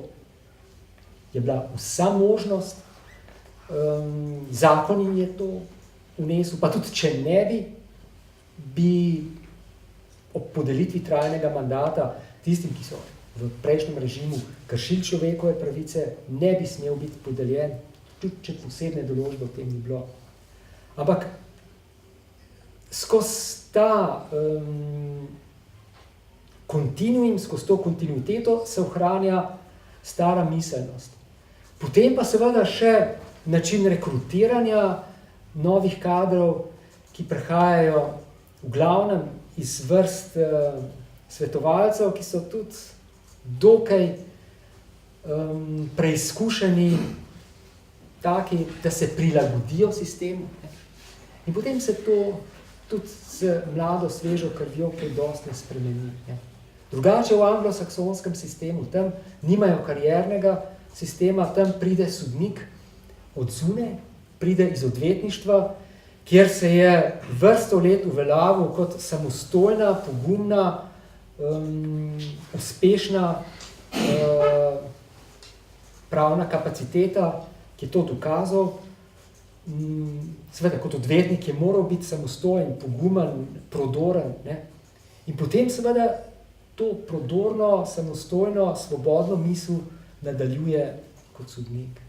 je bila vsa možnost, zakon je to vnesel, pa tudi če ne bi ob podelitvi trajnega mandata tistim, ki so v prejšnjem režimu kršili človekove pravice, ne bi smel biti podeljen, tudi če posebne določbe v tem ni bilo. Ampak skozi ta kontinuum, skozi to kontinuiteto se ohranja stara miselnost. Potem pa seveda še način rekrutiranja novih kadrov, ki prihajajo v glavnem iz vrst svetovalcev, ki so tudi dokaj preizkušeni taki, da se prilagodijo sistemu. In potem se to tudi z mlado, svežo krvjo kaj dosti ne spremeni. Drugače v anglosaksonskem sistemu, tam nimajo kariernega sistema, tam pride sodnik od zunaj, pride iz odvetništva, kjer se je vrsto let uveljavil kot samostojna, pogumna, uspešna pravna kapaciteta, ki je to dokazal. Seveda, kot odvetnik je moral biti samostojen, pogumen, prodoren. Ne? In potem seveda to prodorno, samostojno, svobodno misel nadaljuje kot sodnik.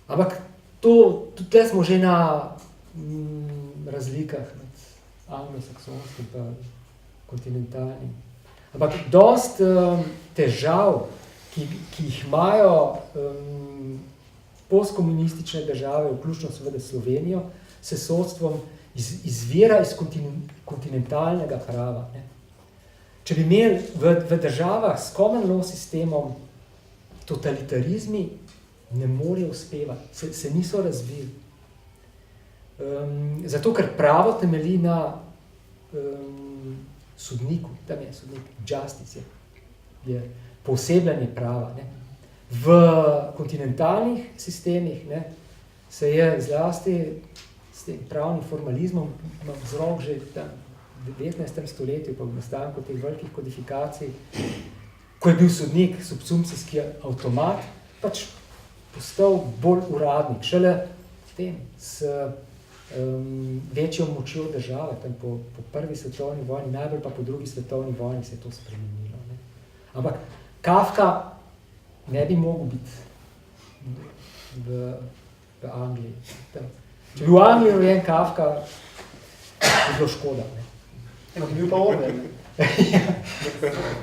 Ampak tudi tle smo že na razlikah med anglosaksonskim in kontinentalnim. Ampak dost težav, ki jih imajo postkomunistične države, vključno seveda Slovenijo, se sodstvom izvira iz kontinentalnega prava. Ne? Če bi imeli v državah s common law sistemom totalitarizmi, ne morejo uspevati, se niso razvili. Zato, ker pravo temelji na sodniku, tam je sodnik, justice je poosebljanje prava. Ne? V kontinentalnih sistemih ne, se je zlasti s tem pravnim formalizmom vzrok že tam v 19. stoletju, pa v nastanku teh velikih kodifikacij, ko je bil sodnik subsumpcijski avtomat, pač postal bolj uradnik, šele tem s večjo močjo države, tam po prvi svetovni vojni, najbolj pa po drugi svetovni vojni se je to spremenilo. Ne. Ampak Kafka ne bi mogel biti v Angliji. Če bi v Angliji rojen Kafka, bi bilo škoda. Ne. Ampak bil pa Orwell.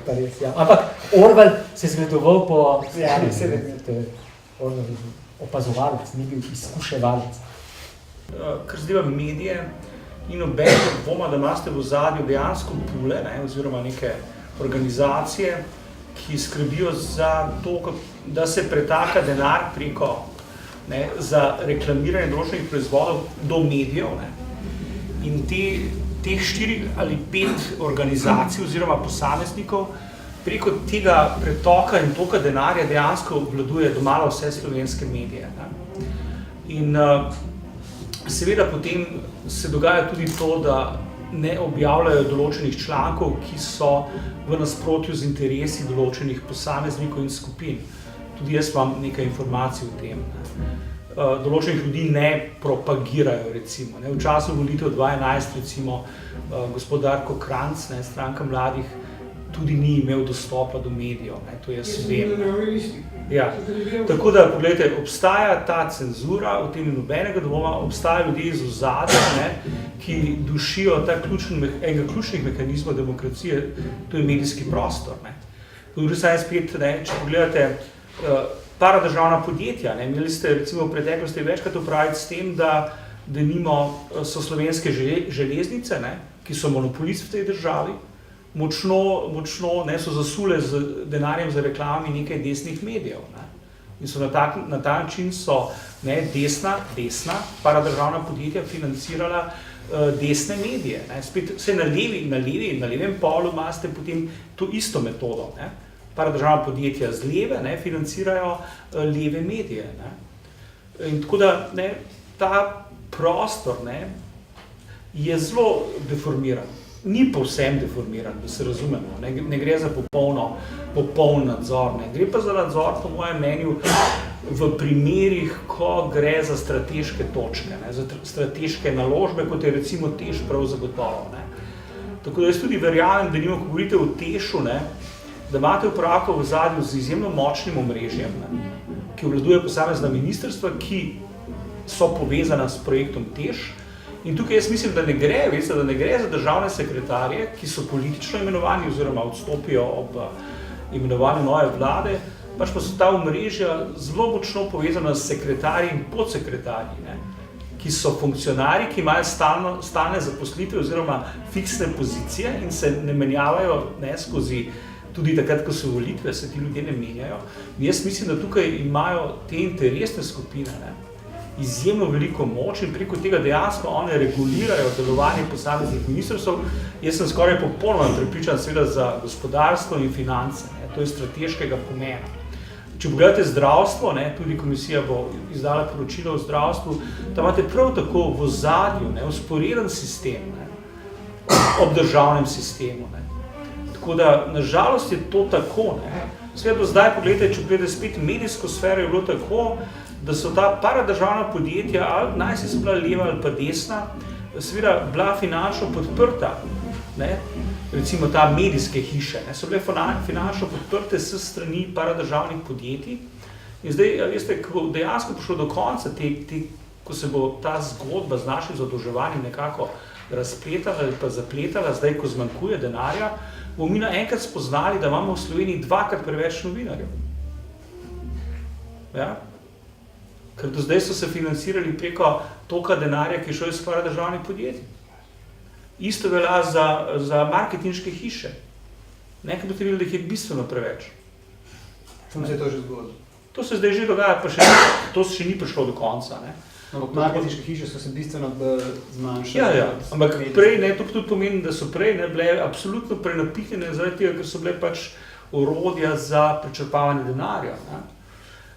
Pa res, ja. Ampak Orwell se je zgledoval po... Ja, seveda. Orwell je opazovalec, ni bil izkuševalec. Kar zdaj medije in nobenega dvoma, da imate v ozadju dejansko pule, ne, oziroma neke organizacije, ki skrbijo za to, da se pretaka denar preko za reklamiranje določenih proizvodov do medijev. Ne. In teh 4 ali 5 organizacij oziroma posameznikov preko tega pretoka in toka denarja dejansko obvladuje domala vse slovenske medije. Ne. In seveda potem se dogaja tudi to, da ne objavljajo določenih člankov, ki so v nasprotju z interesi določenih posameznikov in skupin. Tudi jaz imam nekaj informacij o tem. Določenih ljudi ne propagirajo, recimo. V času volitev 2011, recimo, gospod Darko Kranjc, stranka mladih, tudi ni imel dostopa do medijev. To jaz vem. Ja. Tako da, pogledajte, obstaja ta cenzura, v tem nobenega dvoma, obstaja ljudje iz ozadja, ki dušijo enega ključnih mehanizmov demokracije, to je medijski prostor. Tudi saj spet, če pogledate, paradržavna podjetja, imeli ste recimo v preteklosti večkrat upraviti s tem, da so slovenske železnice, ki so monopolist v tej državi, močno so zasule z denarjem za reklami nekaj desnih medijev. In so na ta način so desna paradržavna podjetja financirala desne medije. Ne. Spet vse na levem polu imate potem to isto metodo. Ne. Paradržavna podjetja z leve, ne, financirajo leve medije. Ne. In tako da ne, ta prostor, ne, je zelo deformiran. Ni povsem deformiran, da se razumemo. Ne gre za popoln nadzor. Ne. Gre pa za nadzor, po mojem mnenju, v primerih, ko gre za strateške točke, ne, za strateške naložbe, kot je recimo TEŠ prav zagotovo. Ne. Tako da jaz tudi verjamem, da ko govorite o TEŠu, ne, da imate upravka v zadnju z izjemno močnim omrežjem, ne, ki obvladuje posamezna ministrstva, ki so povezana s projektom TEŠ. In tukaj jaz mislim, da ne gre za državne sekretarje, ki so politično imenovani oziroma odstopijo ob imenovanju nove vlade, pač pa so ta omrežja zelo močno povezana s sekretarji in podsekretarji, ne, ki so funkcionarji, ki imajo stalne zaposlitve oziroma fiksne pozicije in se ne menjavajo, ne, skozi tudi takrat, ko so volitve, se ti ljudje ne menjajo. In jaz mislim, da tukaj imajo te interesne skupine, ne, izjemno veliko moč in preko tega dejansko one regulirajo delovanje posameznih ministrstv. Jaz sem skoraj popolnoma prepričan seveda za gospodarstvo in finance, ne, to je strateškega pomena. Če pogledate zdravstvo, ne, tudi komisija bo izdala poročilo o zdravstvu, tam imate prav tako v ozadju, ne, vzporeden sistem, ne, ob državnem sistemu. Ne. Tako da, nažalost je to tako. Ne. Seveda do zdaj, pogledajte, če pogledate spet medijsko sfero, je bilo tako, da so ta paradržavna podjetja, ali najsi so bila leva ali pa desna, seveda bila finančno podprta, ne, recimo ta medijske hiše, ne, so bile finančno podprte s strani paradržavnih podjetij. In zdaj, veste, ko dejansko prišlo do konca, ko se bo ta zgodba z našim zadolževanjem nekako razpletala ali pa zapletala, zdaj, ko zmanjkuje denarja, bomo mi naenkrat spoznali, da imamo v Sloveniji 2-krat preveč novinarjev. Ja? Ker do zdaj so se financirali preko toka denarja, ki je šel iz paradržavnih podjetij. Isto velja za marketinške hiše. Nekaj boste videli, da jih je bistveno preveč. Tam se je to že zgodilo. To se zdaj že dogaja, pa to še ni prišlo do konca. Ne? Marketinške hiše so se bistveno zmanjšale. Ja, ampak prej, ne, to tudi pomeni, da so prej ne, bile absolutno prenapihnjene zaradi tega, ker so bile pač orodja za prečrpavanje denarja. Ne?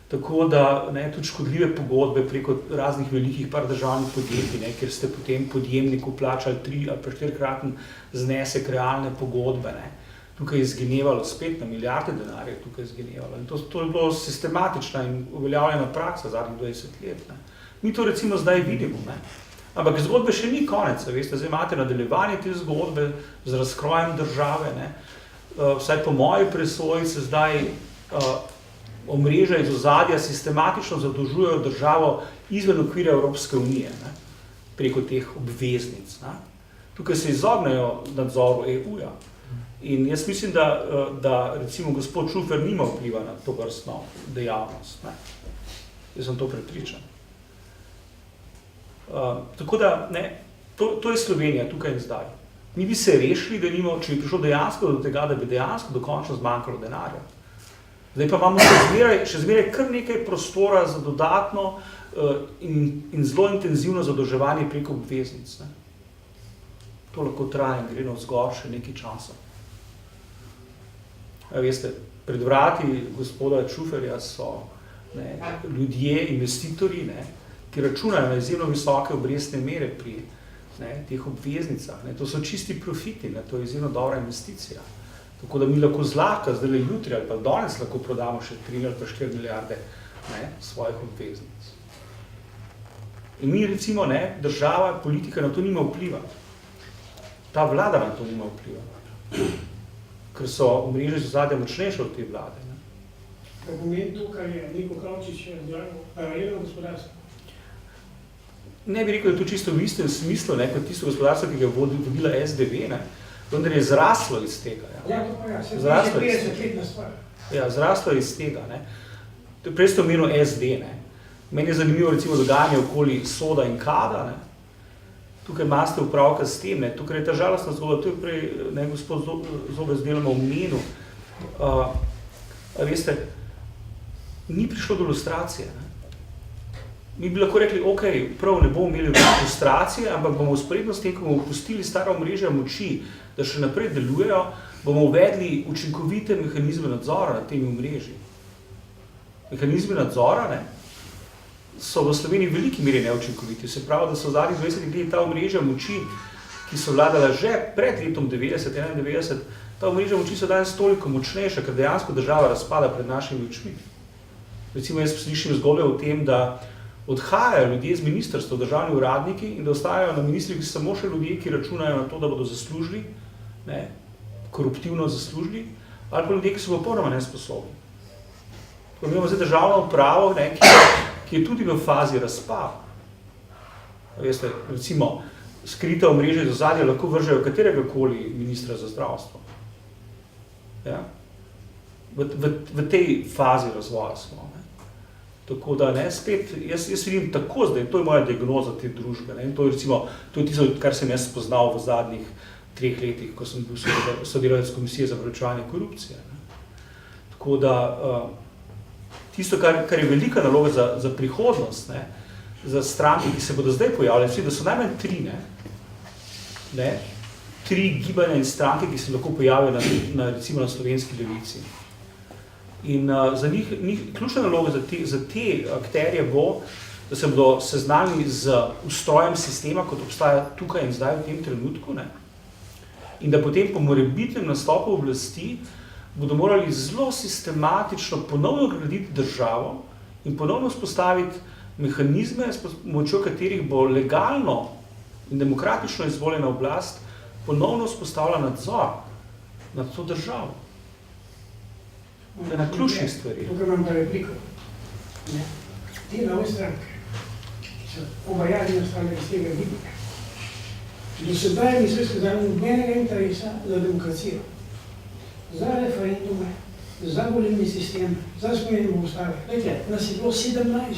Tako da, ne, tudi škodljive pogodbe preko raznih velikih paradržavnih podjetij, ne, kjer ste potem podjemniku plačali 3- ali pa 4-kraten znesek realne pogodbe. Ne. Tukaj je izginevalo spet na milijarde denarja, tukaj je izginevalo. In to je bilo sistematična in uveljavljena praksa zadnjih 20 let. Ne. Mi to recimo zdaj vidimo, ne. Ampak zgodbe še ni konec, veste, zdaj imate nadaljevanje te zgodbe z razkrojem države, ne. Vsaj po moji presoji se zdaj omrežja iz ozadja sistematično zadolžujejo državo izven okvira Evropske unije, ne, preko teh obveznic. Ne. Tukaj se izognejo nadzoru EU-ja. In jaz mislim, da recimo gospod Čufer nima vpliva na to vrstno dejavnost. Ne. Jaz sem to prepričan. Tako da, ne, to je Slovenija tukaj in zdaj. Mi bi se rešili, da nimo, če bi prišlo dejansko do tega, da bi dejansko dokončno zmanjkalo denarja. Zdaj pa imamo še zmeraj kar nekaj prostora za dodatno in zelo intenzivno zadolževanje preko obveznic. Ne. To lahko traja in gre navzgor še nekaj časa. Veste, pred vrati gospoda Čuferja so, ne, ljudje, investitorji, ne, ki računajo na izjemno visoke obrestne mere pri, ne, teh obveznicah. Ne. To so čisti profiti, ne, to je izjemno dobra investicija. Tako da mi lahko zlahka, zdaj jutri ali pa danes lahko prodamo še 3 ali pa 4 milijarde, ne, svojih obveznic. In mi recimo, ne, država, politika na to nima vpliva. Ta vlada na to nima vpliva. Ker so omrežja z ozadja močnejše od te vlade. Ne. Kaj pomeni to, kar je Niko Kavčič paralelno gospodarstvo? Ne bi rekel, da je to čisto v istem smislu, ne, kot tisto gospodarstvo, ki ga je vodila SDV, ne. Vendar je zraslo iz tega. Ja, to pa ja, se je 50-letna stvar. Ja, zraslo iz tega. Ne. Prej ste omenil SD. Ne. Meni je zanimivo recimo dogajanje okoli Soda in Kada. Ne. Tukaj imate upravka s tem. Ne. Tukaj je ta žalostna zgodba, to je prej, ne, gospod Zobec deloma omenil. Veste, ni prišlo do lustracije. Ne. mi bi lahko rekli, ok, prav ne bomo imeli frustracije, ampak bomo usporedno s tem, ko bomo pustili stara omrežja moči, da še naprej delujejo, bomo uvedli učinkovite mehanizme nadzora nad temi omrežji. Mehanizmi nadzora, ne, so v Sloveniji v veliki meri neučinkoviti. Se pravi, da so v zadnjih 20 letih ta omrežja moči, ki so vladala že pred letom 90-91, ta omrežja moči so danes toliko močnejša, ker dejansko država razpada pred našimi očmi. Recimo, jaz slišim zgodbe o tem, da odhajajo ljudje z ministrstva, državni uradniki, in da ostajajo na ministrih samo še ljudje, ki računajo na to, da bodo zaslužili, ne, koruptivno zaslužili, ali pa ljudje, ki so popolnoma nesposobni. Tako imamo zdaj državno upravo, ne, ki je tudi v fazi razpada. Veste, recimo, skrita omrežja iz ozadja lahko vržejo kateregakoli ministra za zdravstvo. Ja? V tej fazi razvoja smo. Ne? Tako da, ne, spet, jaz vidim tako zdaj, to je moja diagnoza te družbe. Ne? In to je, recimo, to je tisto, kar sem jaz spoznal v zadnjih 3 letih, ko sem bil sodelavec Komisije za preprečevanje korupcije. Ne? Tako da, tisto, kar je velika naloga za prihodnost, ne? Za stranke, ki se bodo zdaj pojavljali, da so najmanj 3, ne? 3 gibanja in stranke, ki se lahko pojavijo recimo na slovenski levici. In za njih ključna naloga za te akterje bo, da se bodo seznanili z ustrojem sistema, kot obstaja tukaj in zdaj v tem trenutku, ne? In da potem po morebitnem nastopu oblasti bodo morali zelo sistematično ponovno graditi državo in ponovno vzpostaviti mehanizme, s pomočjo katerih bo legalno in demokratično izvoljena oblast ponovno vzpostavila nadzor nad to državo. To je na ključnih stvari. Tukaj imam pa repliko. Te nove stranke so obajali nastale iz tega gibanja. Do sedaj niso izkazali nobenega interesa za demokracijo, za referendume, za volilni sistem, za spremenjeno ustave. Glejte, nas je bilo 17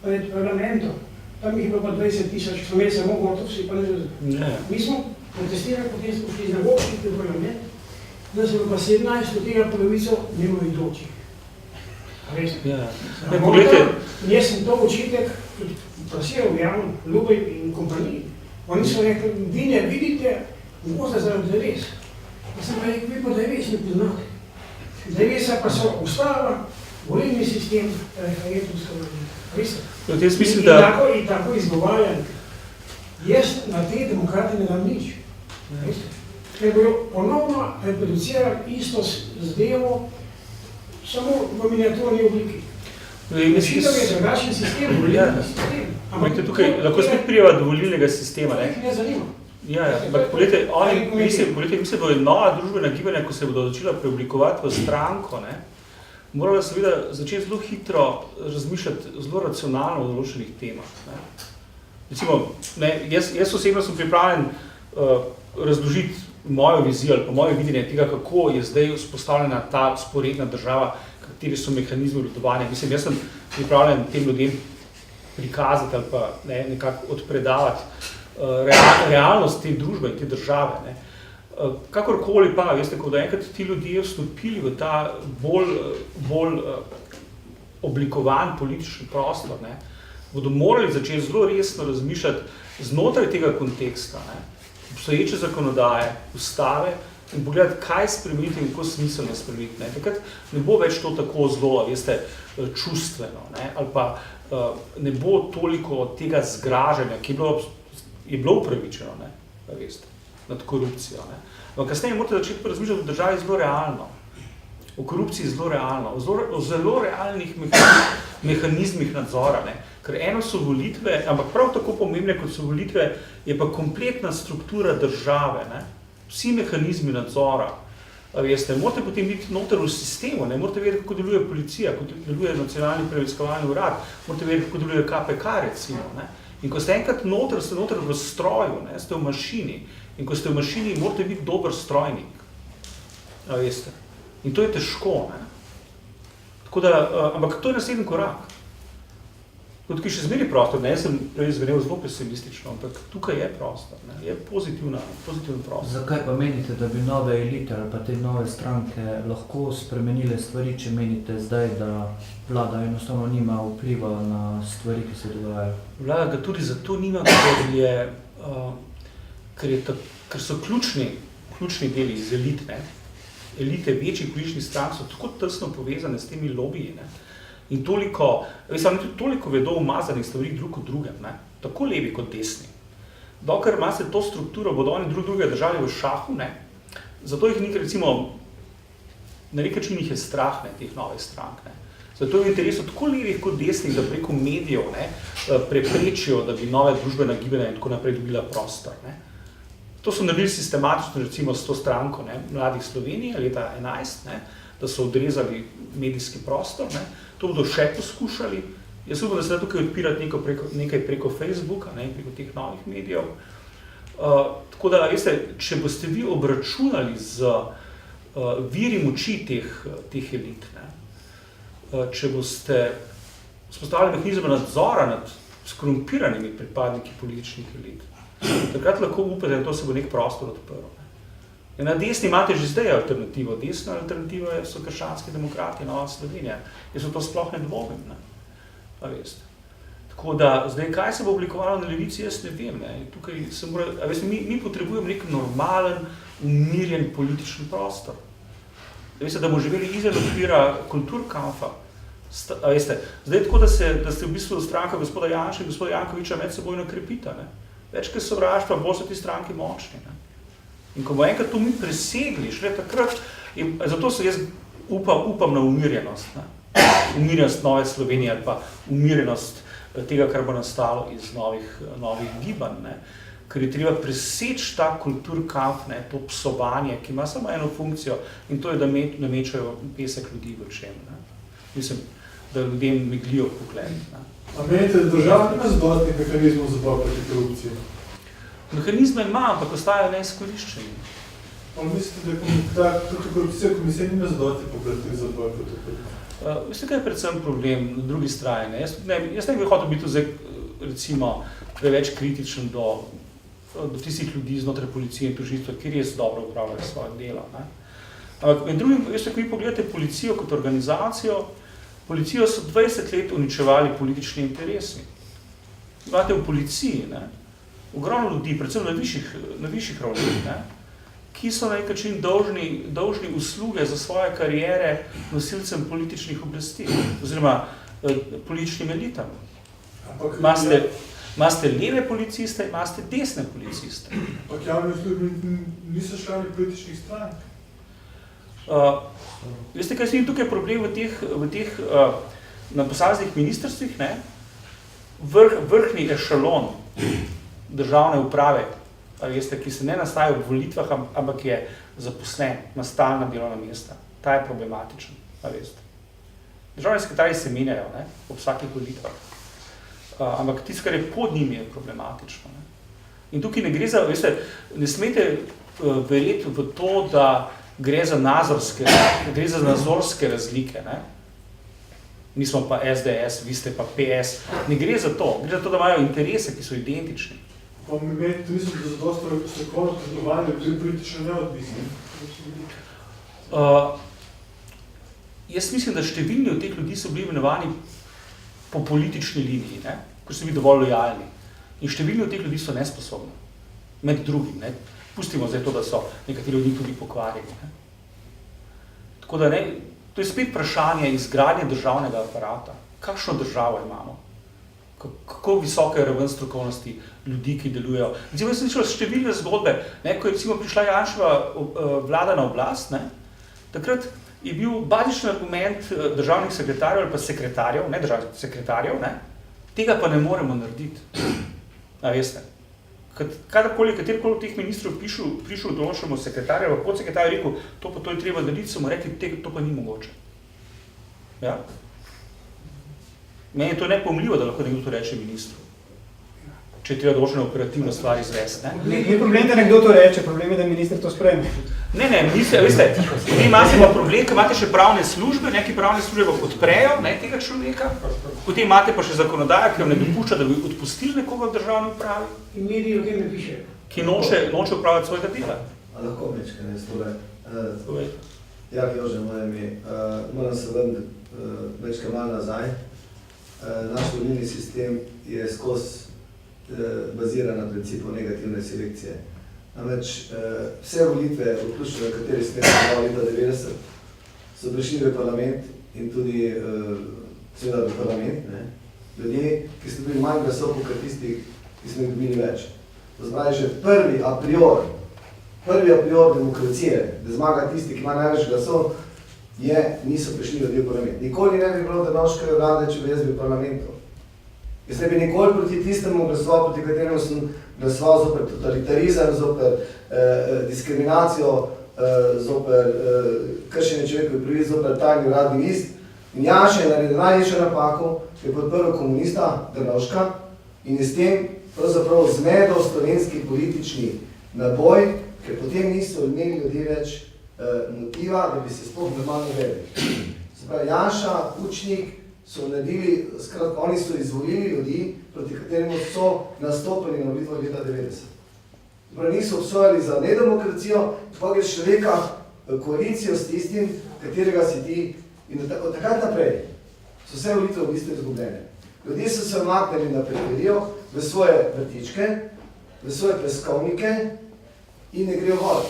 pred parlamentom, tam jih je bilo pa 20,000, so imeli samo gotovci, pa ne razumeli. Mi smo protestirali, potem smo šli na Vokšnik v parlament, da se pa 17 od tega polovico nemovidočih. Jaz sem to očitek prosiral javno, Ljubej in kompaniji. Oni so rekli, vi ne vidite, možda zaradi deves. Jaz sem pa rekel, vi pa deves ne poznate. Devesa pa so ustava, volilni sistem, referendumska volilna. In tako izgovarjam. Jaz na te demokrati ne dam nič. Ker bojo ponovno reproducirali isto zdevo, samo v miniaturni obliki. Rešitev je drugačen sistem, volilni sistem. Tukaj lahko spet prijeva do volilnega sistema. Ne zanima. Ja, ampak poglejte, mislim, da je nova družbena gibanja, ko se bodo začela preoblikovati v stranko, ne, morala seveda začeti zelo hitro razmišljati, zelo racionalno o določenih temah. Ne. Recimo, ne, jaz osebno sem pripravljen razložiti mojo vizijo ali pa moje videnje tega, kako je zdaj vzpostavljena ta sporedna država, kateri so mehanizmi vladovanja. Mislim, jaz sem pripravljen tem ljudem prikazati ali pa nekako odpredavati realnost te družbe in te države. Ne. Kakorkoli pa, veste, ko da enkrat ti ljudje vstopili v ta bolj oblikovan politični prostor, ne, bodo morali začeti zelo resno razmišljati znotraj tega konteksta, ne, obstoječe zakonodaje, ustave in pogledati, kaj spremeniti in kako smiselno spremeniti. Ne. Takrat ne bo več to tako zelo, veste, čustveno, ne, ali pa ne bo toliko tega zgražanja, ki je bilo upravičeno, ne, veste, nad korupcijo. Ne. Ampak kasneje morate začeti razmišljati o državi zelo realno, o korupciji zelo realno, o zelo realnih mehanizmih nadzora. Ne. Ker eno so volitve, ampak prav tako pomembne kot so volitve, je pa kompletna struktura države, ne. Vsi mehanizmi nadzora. Veste, morate potem biti noter v sistemu, ne. Morate vedeti, kako deluje policija, kako deluje nacionalni preiskovalni urad, morate vedeti, kako deluje KPK, recimo. Ne. In ko ste enkrat noter, ste noter v stroju, ne, ste v mašini. In ko ste v mašini, morate biti dober strojnik. Veste. In to je težko. Ne. Tako da, ampak to je naslednji korak. Tukaj še zmeri prostor, ne, jaz sem prej zvenel zelo pesimistično, ampak tukaj je prostor, ne, je pozitiven prostor. Zakaj pa menite, da bi nove elite ali pa te nove stranke lahko spremenile stvari, če menite zdaj, da vlada enostavno nima vpliva na stvari, ki se dogajajo? Vlada ga tudi zato nima, ker so ključni deli iz elit, ne. Elite večjih političnih strank so tako tesno povezane s temi lobiji, ne. In toliko vedo umazanih stvari drug od drugem, ne? Tako levi kot desni. Dokler imate to strukturo, bodo oni druge držali v šahu, ne? Zato jih nekaj, recimo, na nek način jih je strah, ne, teh novih strank, ne? Zato je v interesu tako levih kot desnih, da preko medijev, ne, preprečijo, da bi nove družbena gibanja in tako naprej dobila prostor, ne? To so naredili sistematično, recimo, s to stranko, ne, Mladih Slovenije, leta 11, ne, da so odrezali medijski prostor, ne. To bodo še poskušali. Jaz upam, da se da tukaj odpirati nekaj preko Facebooka, ne, preko teh novih medijev. Tako da, veste, če boste vi obračunali z viri moči teh elit, ne, če boste vzpostavili mehanizme nadzora nad skorumpiranimi pripadniki političnih elit, takrat lahko upate, da to se bo nek prostor odprl. In na desni imate že zdaj alternativo. Desna alternativa so krščanski demokrati, Nova Slovenija. Jaz v to sploh ne dvomim, ne. Pa veste. Tako da, zdaj, kaj se bo oblikovalo na levici, jaz ne vem, ne. Tukaj se mora, veste, mi potrebujemo nek normalen, umirjen politični prostor. Veste, da bomo živeli izven okvira kulturkampfa. Veste, zdaj tako, da ste v bistvu stranka gospoda Janša in gospoda Jankoviča medsebojno krepita, ne. Več, kot sovraštva, bolj so ti stranki močni, ne. In ko bo enkrat to mi presegli, šele takrat, zato se jaz upam na umirjenost, ne? Umirjenost Nove Slovenije ali pa umirjenost tega, kar bo nastalo iz novih gibanj, ne? Ker je treba preseči ta kulturkampf, ne, to psovanje, ki ima samo eno funkcijo in to je, da namečajo pesek ljudi v čem, ne? Mislim, da ljudem meglijo pogled, ne? A menite, da država nima zadostnih mehanizmov za boj proti korupciji? Mehanizme ima, ampak ostajajo neizkoriščeni. Ali mislite, da korupcija komisija nima zadostnih pooblastil za boj proti korupciji? Veste, kaj je predvsem problem na drugi strani? Jaz ne bi hotel biti zdaj, recimo, preveč kritičen do tistih ljudi znotraj policije in tožilstva, ki res dobro upravljajo svoje delo, ne? Ampak med drugim, veste, ko vi pogledate policijo kot organizacijo, policijo so 20 let uničevali politični interesi. Imate v policiji, ne, ogromno ljudi, predvsem na višjih ravneh, ne, ki so na nek način dolžni usluge za svoje kariere nosilcem političnih oblasti, oziroma političnim elitam. Imate leve policiste, imate desne policiste. Ampak javni uslugi niso člani političnih strank. Veste, kaj je tukaj problem v teh na posameznih ministrstvih, ne? Vrhni ešalon državne uprave, veste, ki se ne nastaja v volitvah, ampak je zaposlen na stalna delovna mesta. Ta je problematičen, veste. Državni sekretarji se menjajo, ne, ob vsakih volitvah. Ampak tisto, kar je pod njimi, je problematično, ne. In tukaj ne gre za, veste, ne smete verjeti v to, da gre za nazorske razlike, ne. Mi smo pa SDS, vi ste pa PS. Ne gre za to. Gre za to, da imajo interese, ki so identični. Pa mi menite, mislim, da zadosto strokovno predlovanje pri politično neodvisni? Jaz mislim, da številni od teh ljudi so bili imenovani po politični liniji, ne, ko so bili dovolj lojalni. In številni od teh ljudi so nesposobni. Med drugim, ne. Pustimo zdaj to, da so nekateri ljudi tudi pokvarjeni, ne. Tako da, ne, to je spet vprašanje izgradnje državnega aparata. Kakšno državo imamo? Kako visoka je raven strokovnosti ljudi, ki delujejo? Recimo, jaz sem slišal številne zgodbe, ne, ko je recimo prišla Janševa vlada na oblast, ne, takrat je bil bazični argument državnih sekretarjev ali pa sekretarjev, ne državnih sekretarjev, ne, tega pa ne moremo narediti. A veste? Kadarkoli, katerikoli od teh ministrov prišel določenemu sekretarju ali podsekretarju rekel, to pa to je treba narediti, so mu rekli, to pa ni mogoče. Ja? Meni je to nepojmljivo, da lahko nekdo to reče ministru, če je treba določene operativne stvari izvesti, ne? Ni problem, da nekdo to reče, problem je, da minister to sprejme. Ne, veste, vi imate pa problem, ker imate še pravne službe, neki pravne službe pa podprejo tega človeka, potem imate pa še zakonodajo, ki vam ne dopušča, da bi odpustili nekoga v državni upravi, In mediji o tem ne pišejo. ki noče upravljati svojega dela. A lahko mečka, ne, stole. Jak Jože, moje ime. Moram se vrniti mečka malo nazaj. Naš volilni sistem je skozi baziran na principu negativne selekcije. Namreč vse volitve, vključno v kateri ste imeli leta 90, so prišli v parlament in tudi seveda v parlament, ne, ljudje, ki so bili manj glasov kot tistih, ki smo jih dobili več. To zbravi že prvi a priori demokracije, da zmaga tisti, ki ima največ glasov, niso prišli ljudje v parlament. Nikoli ne bi bilo Drnovškove vlade, če bi jaz bil v parlamentu. Jaz ne bi nikoli proti tistemu glasoval, proti kateremu sem glasoval zoper totalitarizem, zoper diskriminacijo, zoper kršenje človekovih pravic, zoper tajni uradni list. In Janša je naredil največjo napako, ki je podprl komunista Drnovška in je s tem pravzaprav zmedel slovenski politični naboj, ker potem niso imeli ljudje več motiva, da bi se sploh normalno vedeli. Se pravi, Janša, Pučnik, so naredili, skratka, oni so izvolili ljudi, proti kateremu so nastopili na volitvah leta 90. Pravi, niso obsojali za nedemokracijo, pa gre človeka koalicijo s tistim, katerega si ti. In od takrat naprej so vse volitve v bistvu izgubljene. Ljudje so se omaknili na periferijo, v svoje vrtičke, v svoje peskovnike in ne grejo vod.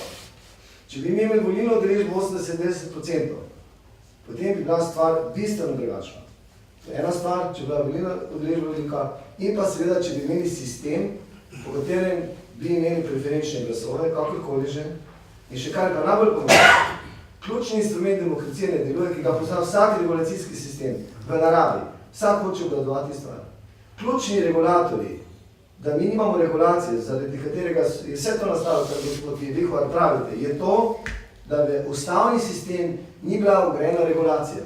Če bi imeli volilno udeležbo 80-90%, potem bi bila stvar bistveno drugačna. Ena stvar, če bi bila volilna udeležba velika, in pa seveda, če bi imeli sistem, po katerem bi imeli preferenčne glasove, kakorkoli že, in še kar je pa najbolj pomembno, ključni instrument demokracije ne deluje, ki ga pozna vsak regulacijski sistem v naravi. Vsak hoče obvladovati stvar. Ključni regulatorji, da mi nimamo regulacije, zaradi katerega je vse to nastalo, kar gospod Vihvar pravite, je to, da v ustavni sistem ni bila vgrajena regulacija.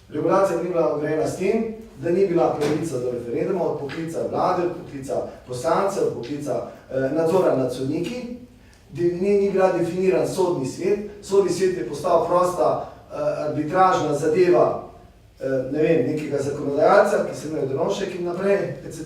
Regulacija ni bila vgrajena s tem, da ni bila pravica do referenduma, od poklica vlade, od poklica poslancev, od poklica nadzora nad sodniki, ni bila definiran sodni svet. Sodni svet je postal prosta arbitražna zadeva nekega zakonodajalca, ki se imenuje Drnovšek in naprej, etc.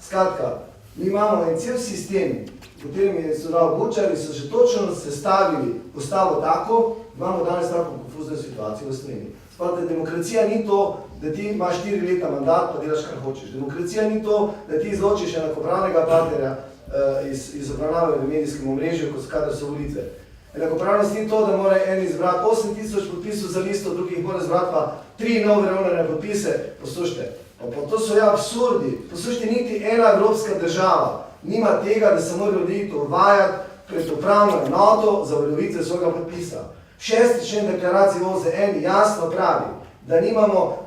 Skratka, mi imamo en cel sistem, v katerem je sodeloval Bučar in so že točno sestavili ustavo tako, da imamo danes tako konfuzno situacijo v Sloveniji. Spravite, demokracija ni to, da ti imaš 4 leta mandat pa delaš, kar hočeš. Demokracija ni to, da ti izločiš enakopravnega partnerja iz obravnave v medijskem omrežju, kadar so volitve. Enakopravnost ni to, da mora en izbrati 8000 podpisov za listo, drugih mora izbrati pa 3 nove ravnane podpise. Poslušajte, pa to so absurdi. Poslušajte, niti ena evropska država nima tega, da se mora ljudi to uvajati pred upravno enoto za uveljavitev svojega podpisa. 6. člen deklaracije OZN jasno pravi, da nimamo,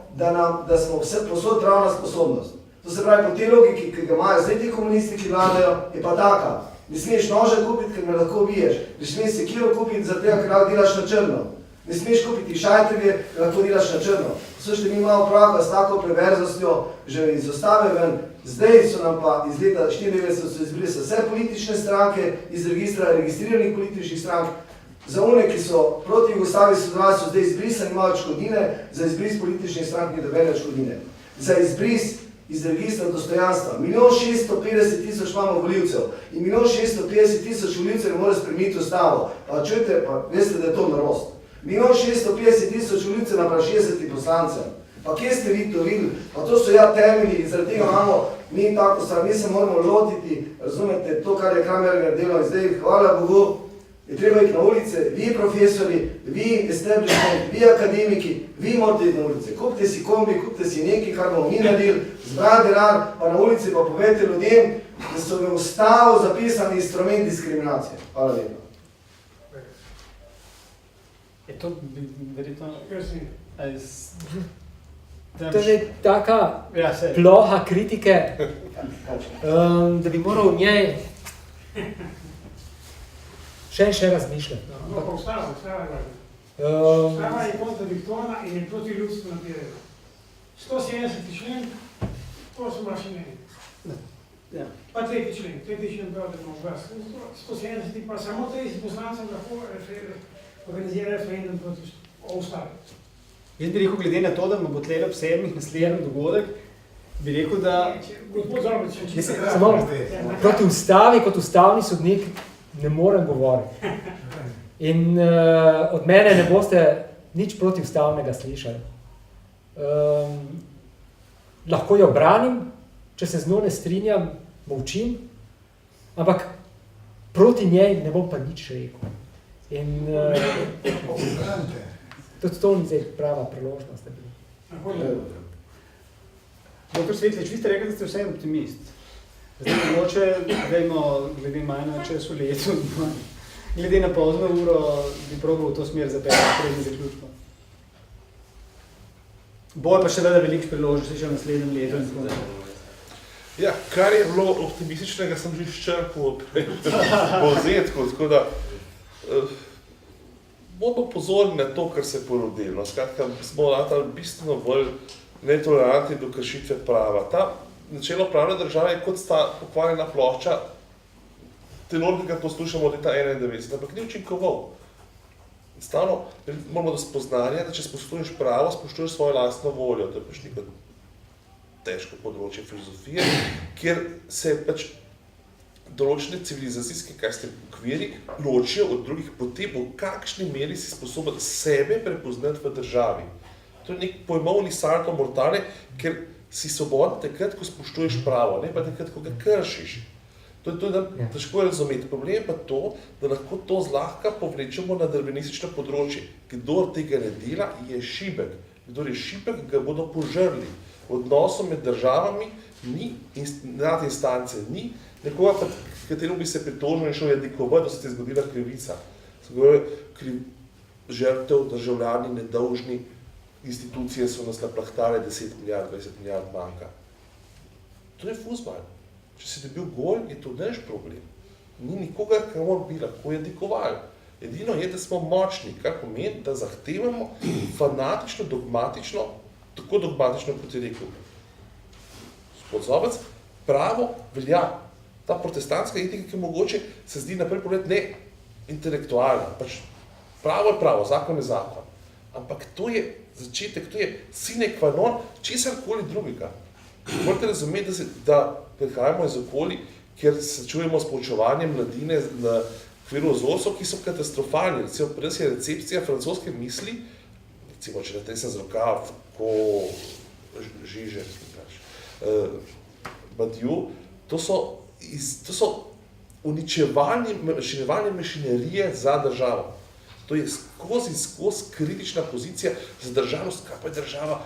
da smo vse posod pravna sposobnost. To se pravi, po tej logiki, ki ga imajo zdaj ti komunisti, ki vladajo, je pa taka. Ne smeš noža kupiti, ker me lahko biješ. Ne smeš sekiro kupiti, zaradi tega, ker lahko delaš na črno. Ne smeš kupiti šajtrge, ker lahko delaš na črno. Poslušajte, mi imamo pravka s tako preverzostjo, že iz ostave ven. Zdaj so nam pa iz leta 1994 so izbrisali vse politične stranke iz registra registriranih političnih strank. Za one, ki so proti Jugoslavi sodelovali, so zdaj izbrisani, imajo odškodnine, za izbris političnih strank ni dobene odškodine. Za izbris iz registra dostojanstva. 1.650.000 imamo volivcev in 1.650.000 volivcev mora spremeniti ustavo. Pa čujte, pa veste, da je to narost. 1.650.000 volivcev napram 60 poslancev. Pa kje ste vi to videli? Pa to so temelji in zaradi tega imamo mi tako stvar. Mi se moramo lotiti, razumete, to, kar je Kramerger delal in zdaj, hvala Bogu, je treba iti na ulice, vi profesori, vi establishment, vi akademiki, vi morate iti na ulice. Kupite si kombi, kupite si nekaj, kar bomo mi naredili, zbrati denar, pa na ulici pa povejte ljudem, da so v ustavo zapisani instrument diskriminacije. Hvala lepa. Je to verjetno... To je taka ploha kritike, da bi moral v njej še razmišljati. No, ustava je kontradiktorna in je proti ljudstvu naperjena. 170. člen, to so vaše mnenje. Ja. Pa tretji člen pravi, da imamo 170 pa samo 30 poslancev lahko organizirajo referendum proti ustavi. Jaz bi rekel, glede na to, da bo tlele ob 7. naslednji dogodek, bi rekel, da... Gospod Zorbič, Samo proti ustavi kot ustavni sodnik ne morem govoriti. In od mene ne boste nič protiustavnega slišali. Lahko jo branim, če se z njo ne strinjam, molčim, ampak proti njej ne bom pa nič rekel. In tudi to ni zdaj prava priložnost. Doktor Svetlič, vi ste rekli, da ste vsem optimist. Zdaj, mogoče, dajmo, glede manj na čas v letu, glede na pozno uro, bi probal v to smer zapeljati prednji zaključko. Bo pa še veliko priložnosti še v naslednjem letu. Ja, kar je bilo optimističnega, sem že izčrpal po vzetku, tako da bomo pozorni na to, kar se je porodilo. Skratka, smo ratali bistveno bolj netolerantni do kršitve prava. Ta načelo pravne države je kot sta pokvarjena plošča, te logike poslušamo od leta 91, ampak ni učinkoval. Stavno moramo do spoznanja, da če spoštuješ pravo, spoštuješ svojo lastno voljo. To je pač neko težko področje filozofije, kjer se pač določene civilizacijske okviri ločijo od drugih potem, v kakšni meri si sposoben sebe prepoznati v državi. To je nek pojmovni salto mortale, ker si svoboden takrat, ko spoštuješ pravo, ne pa takrat, ko ga kršiš. To je težko razumeti. Problem je pa to, da lahko to zlahka povlečemo na darwinistično področje. Kdor tega ne dela, je šibek. Kdor je šibek, ga bodo požrli. Odnosov med državami ni, nad instance ni, nekoga, katero bi se pritožil in šel jadikovat, da se ti zgodila krivica. Žrtev, državljani, nedolžni, institucije so nas naplahtale 10 milijard, 20 milijard banka. To je fuzbal. Če si dobil gol, je to naš problem. Ni nikogar, kamor bi lahko jadikovali. Edino je, da smo močni, kar pomeni, da zahtevamo fanatično, dogmatično, tako dogmatično, kot je rekel gospod Zobec, pravo velja. Ta protestantska etika, ki mogoče se zdi na prvi pogled ne intelektualna. Pač pravo je pravo, zakon je zakon. Ampak to je začetek, to je sine qua non česarkoli drugega. Morate razumeti, da prihajamo iz okolij, kjer se čujemo s poučevanjem mladine na okviru ozorcev, ki so katastrofalni. Recimo, pri nas je recepcija francoske misli, recimo, če natresem z rokav, ko Žiže, Badiou, to so uničevalne mašinerije za državo. To je skozi kritična pozicija za državnost, kaj pa je država,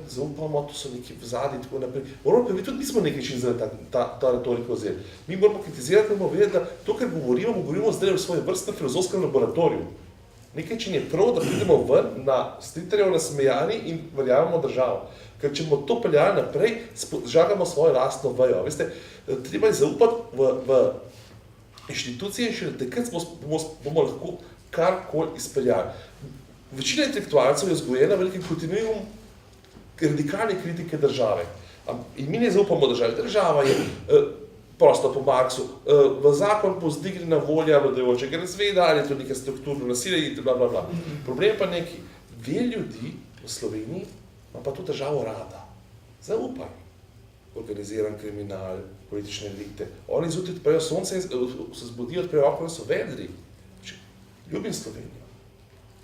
zaupamo, to so neki vzadi in tako naprej. Moramo pa tudi nismo nekaj čin za ta retoriko vzeli. Mi moramo kritizirati, moramo vedeti, da to, kar govorimo zdaj v svojem vrstnem filozofskem laboratoriju. Nekaj čin je prav, da pridemo ven na stritarjev nasmejani in verjamemo državo. Ker če bomo to peljali naprej, žagamo svojo lastno vejo. Veste, treba je zaupati v inštitucije in še takrat bomo lahko karkoli izpeljali. Večina intelektualcev je vzgojena velikim kontinuum radikalne kritike države. In mi ne zaupamo državi. Država je prosto po Marksu, v zakon povzdignjena volja vladajočega razreda, ali je to neka strukturno nasilje in blablabla. Problem pa neki, del ljudi v Sloveniji ima pa to državo rada. Zaupaj. Organiziran kriminal, politične elite. Oni zjutraj odprejo sonce in se zbudijo, odprejo okno in so vedri. Ljubim Slovenijo.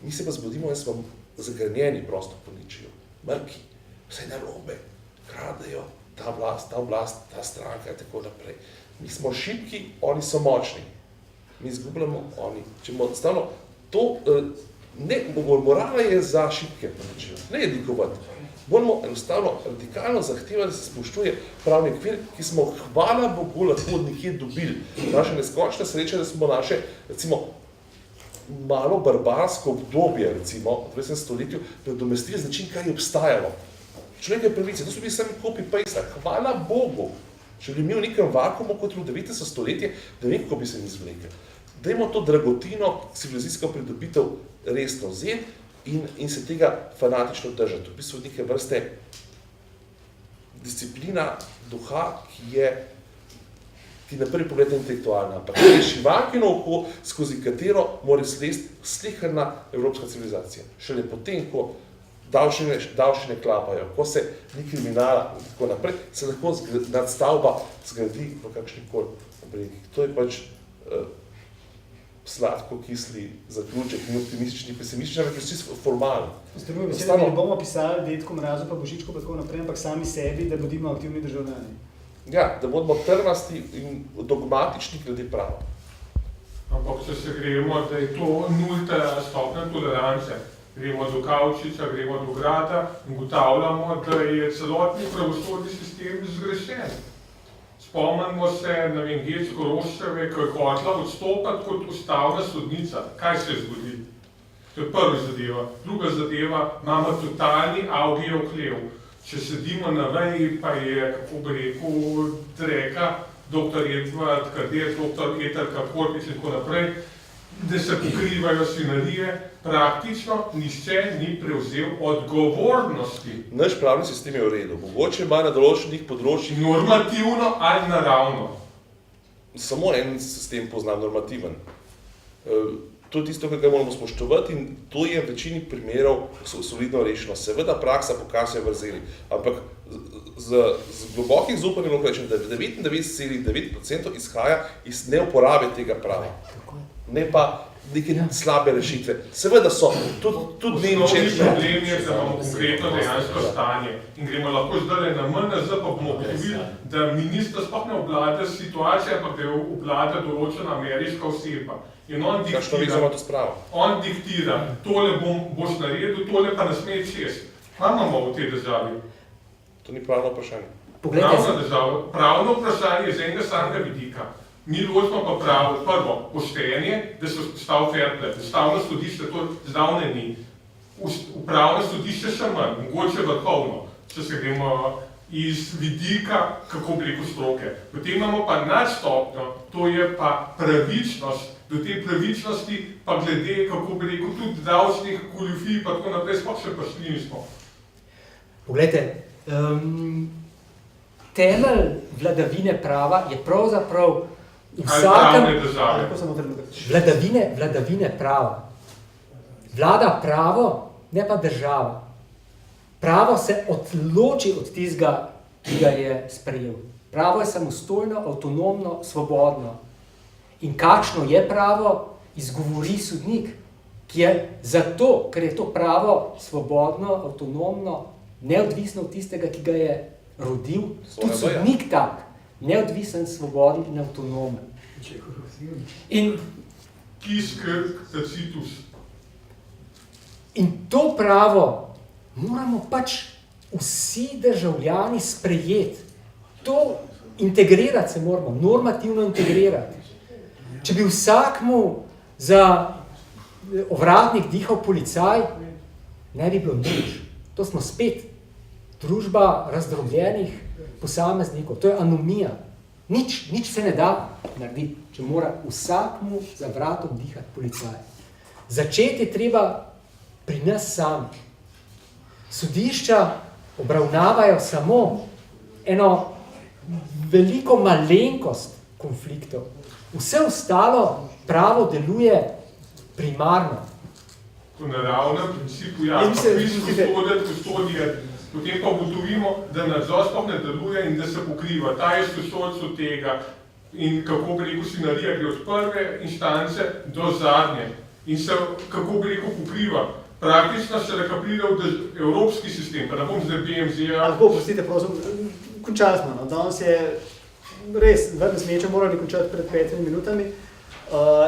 Mi se pa zbudimo in smo zagranjeni, prosto poničijo. Mrki, vse narobe, kradejo, ta oblast, ta stranka in tako naprej. Mi smo šibki, oni so močni. Mi izgubljamo, oni. Če bomo enostavno to, morala je za šibke, ne jadikovati. Moramo enostavno radikalno zahtevati, da se spoštuje pravni okvir, ki smo, hvala Bogu, lahko od nekje dobili. Naša neskončna sreča, da smo naše, recimo, malo barbarsko obdobje, recimo, v 20. stoletju, nadomestili z način, kaj je obstajalo. Človekove pravice, to so bili sami copy-paste, hvala Bogu. Če bi imel nekem vakumu kot v 19. stoletje, da vem, kako bi se mi izvlekel. Dajmo to dragotino, civilizacijsko pridobitev resno vzeti in se tega fanatično držati. V bistvu neke vrste disciplina duha, ki je ti na prvi pogled intelektualna, ampak je šivakino oko, skozi katero mora slesti sleherna evropska civilizacija. Šele potem, ko davščine klapajo, ko se ni kriminala in tako naprej, se lahko nadstavba zgradi v kakšnih koli obredih. To je pač sladko-kisli zaključek, ni optimistični, pesimistični, ampak je vsi formalni. Z druge besede, mi ne bomo pisali Dedku Mrazu pa Božičku pa tako naprej, ampak sami sebi, da bodimo aktivni državljani. Ja, da bodimo trmasti in dogmatični glede prava. Ampak če se gremo, da je to nulta stopnja tolerance, gremo do Kavčiča, gremo do Grada in ugotavljamo, da je celotni pravosodni sistem zgrešen. Spomnimo se, ne vem, Gecko Roščeve, ko je hotela odstopati kot ustavna sodnica. Kaj se je zgodilo? To je prva zadeva. Druga zadeva, imamo totalni avgijoklev. Če sedimo na veji, pa je, kako bi rekel, Dreka, dr. Edvard Kader, dr. Etelka Korpič in tako naprej, da se pokrivajo svinarije, praktično nišče ni prevzel odgovornosti. Naš pravni sistem je v redu, mogoče ima na določenih področjih... Normativno ali naravno? Samo en sistem poznam, normativen. To je tisto, kar ga moramo spoštovati in to je v večini primerov solidno rešeno. Seveda praksa pokaže vrzeli, ampak z globokim zaupanjem lahko rečem, da 99,9% izhaja iz neuporabe tega prava. Ne pa neke slabe rešitve. Seveda so, tudi Nemčije... Osnovni problem je, da imamo konkretno dejansko stanje in gremo lahko zdaj na MNZ, pa bomo ugotovili, da minister sploh ne obvlada situacije, ampak da je obvlada določena ameriška oseba. In on diktira, tole boš naredil, tole pa ne sme čez. Kaj imamo v tej državi? To ni pravno vprašanje. Pravno vprašanje je z enega samega vidika. Mi ločimo pa pravo, prvo, poštenje, da se postavi fair play. Ustavno sodišče to zdavne ni. Upravno sodišče še manj, mogoče vrhovno, če se gremo iz vidika, kako bi rekel, stroke. Potem imamo pa nadstopnjo, to je pa pravičnost. Do te pravičnosti pa glede, kako bi rekel, tudi davčnih goljufij pa tako naprej, sploh še prišli nismo. Poglejte, temelj vladavine prava je pravzaprav vsakem... Vladavine prava. Vlada pravo, ne pa država. Pravo se odloči od tistega, ki ga je sprejel. Pravo je samostojno, avtonomno, svobodno. In kakšno je pravo, izgovori sodnik, ki je zato, ker je to pravo svobodno, avtonomno, neodvisno od tistega, ki ga je rodil, tudi sodnik tak, neodvisen, svoboden in avtonomen. In to pravo moramo pač vsi državljani sprejeti. To integrirati se moramo, normativno integrirati. Če bi vsakmu za ovratnik dihal policaj, ne bi bilo nič. To smo spet družba razdrobljenih posameznikov. To je anomija. Nič se ne da narediti, če mora vsakmu za vratom dihati policaj. Začeti je treba pri nas sami. Sodišča obravnavajo samo eno veliko malenkost konfliktov. Vse ostalo pravo deluje primarno. Po naravnem principu, ja, potem pa ugotovimo, da nadzor sploh ne deluje in da se pokriva. Ta je sosodcu tega in kako bi rekel, svinarija gre od prve inštance do zadnje. In se, kako bi rekel, pokriva. Praktično se rekaplira v evropski sistem, pa ne bom zdaj BMZ-a... Lahko, prostite, prosim, končali smo, no. Danes je res, vrne smeča morali končati pred 5 minutami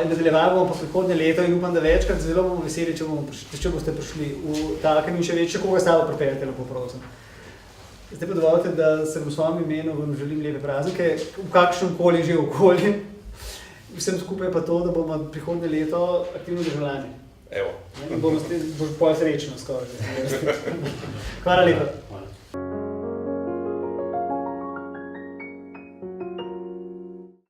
in nadaljevali bomo pa prihodnje leto in upam, da večkrat zelo bomo veseli, če boste prišli v takem in še več, če koga stavo pripeljate, lepo prosim. Zdaj pa dovolite, da se v svojem imenu vam želim lepe praznike, v kakšnem koli že okolje. Vsem skupaj pa to, da bomo prihodnje leto aktivno državljani. Evo. In bomo bolj srečno skoraj. Hvala lepa.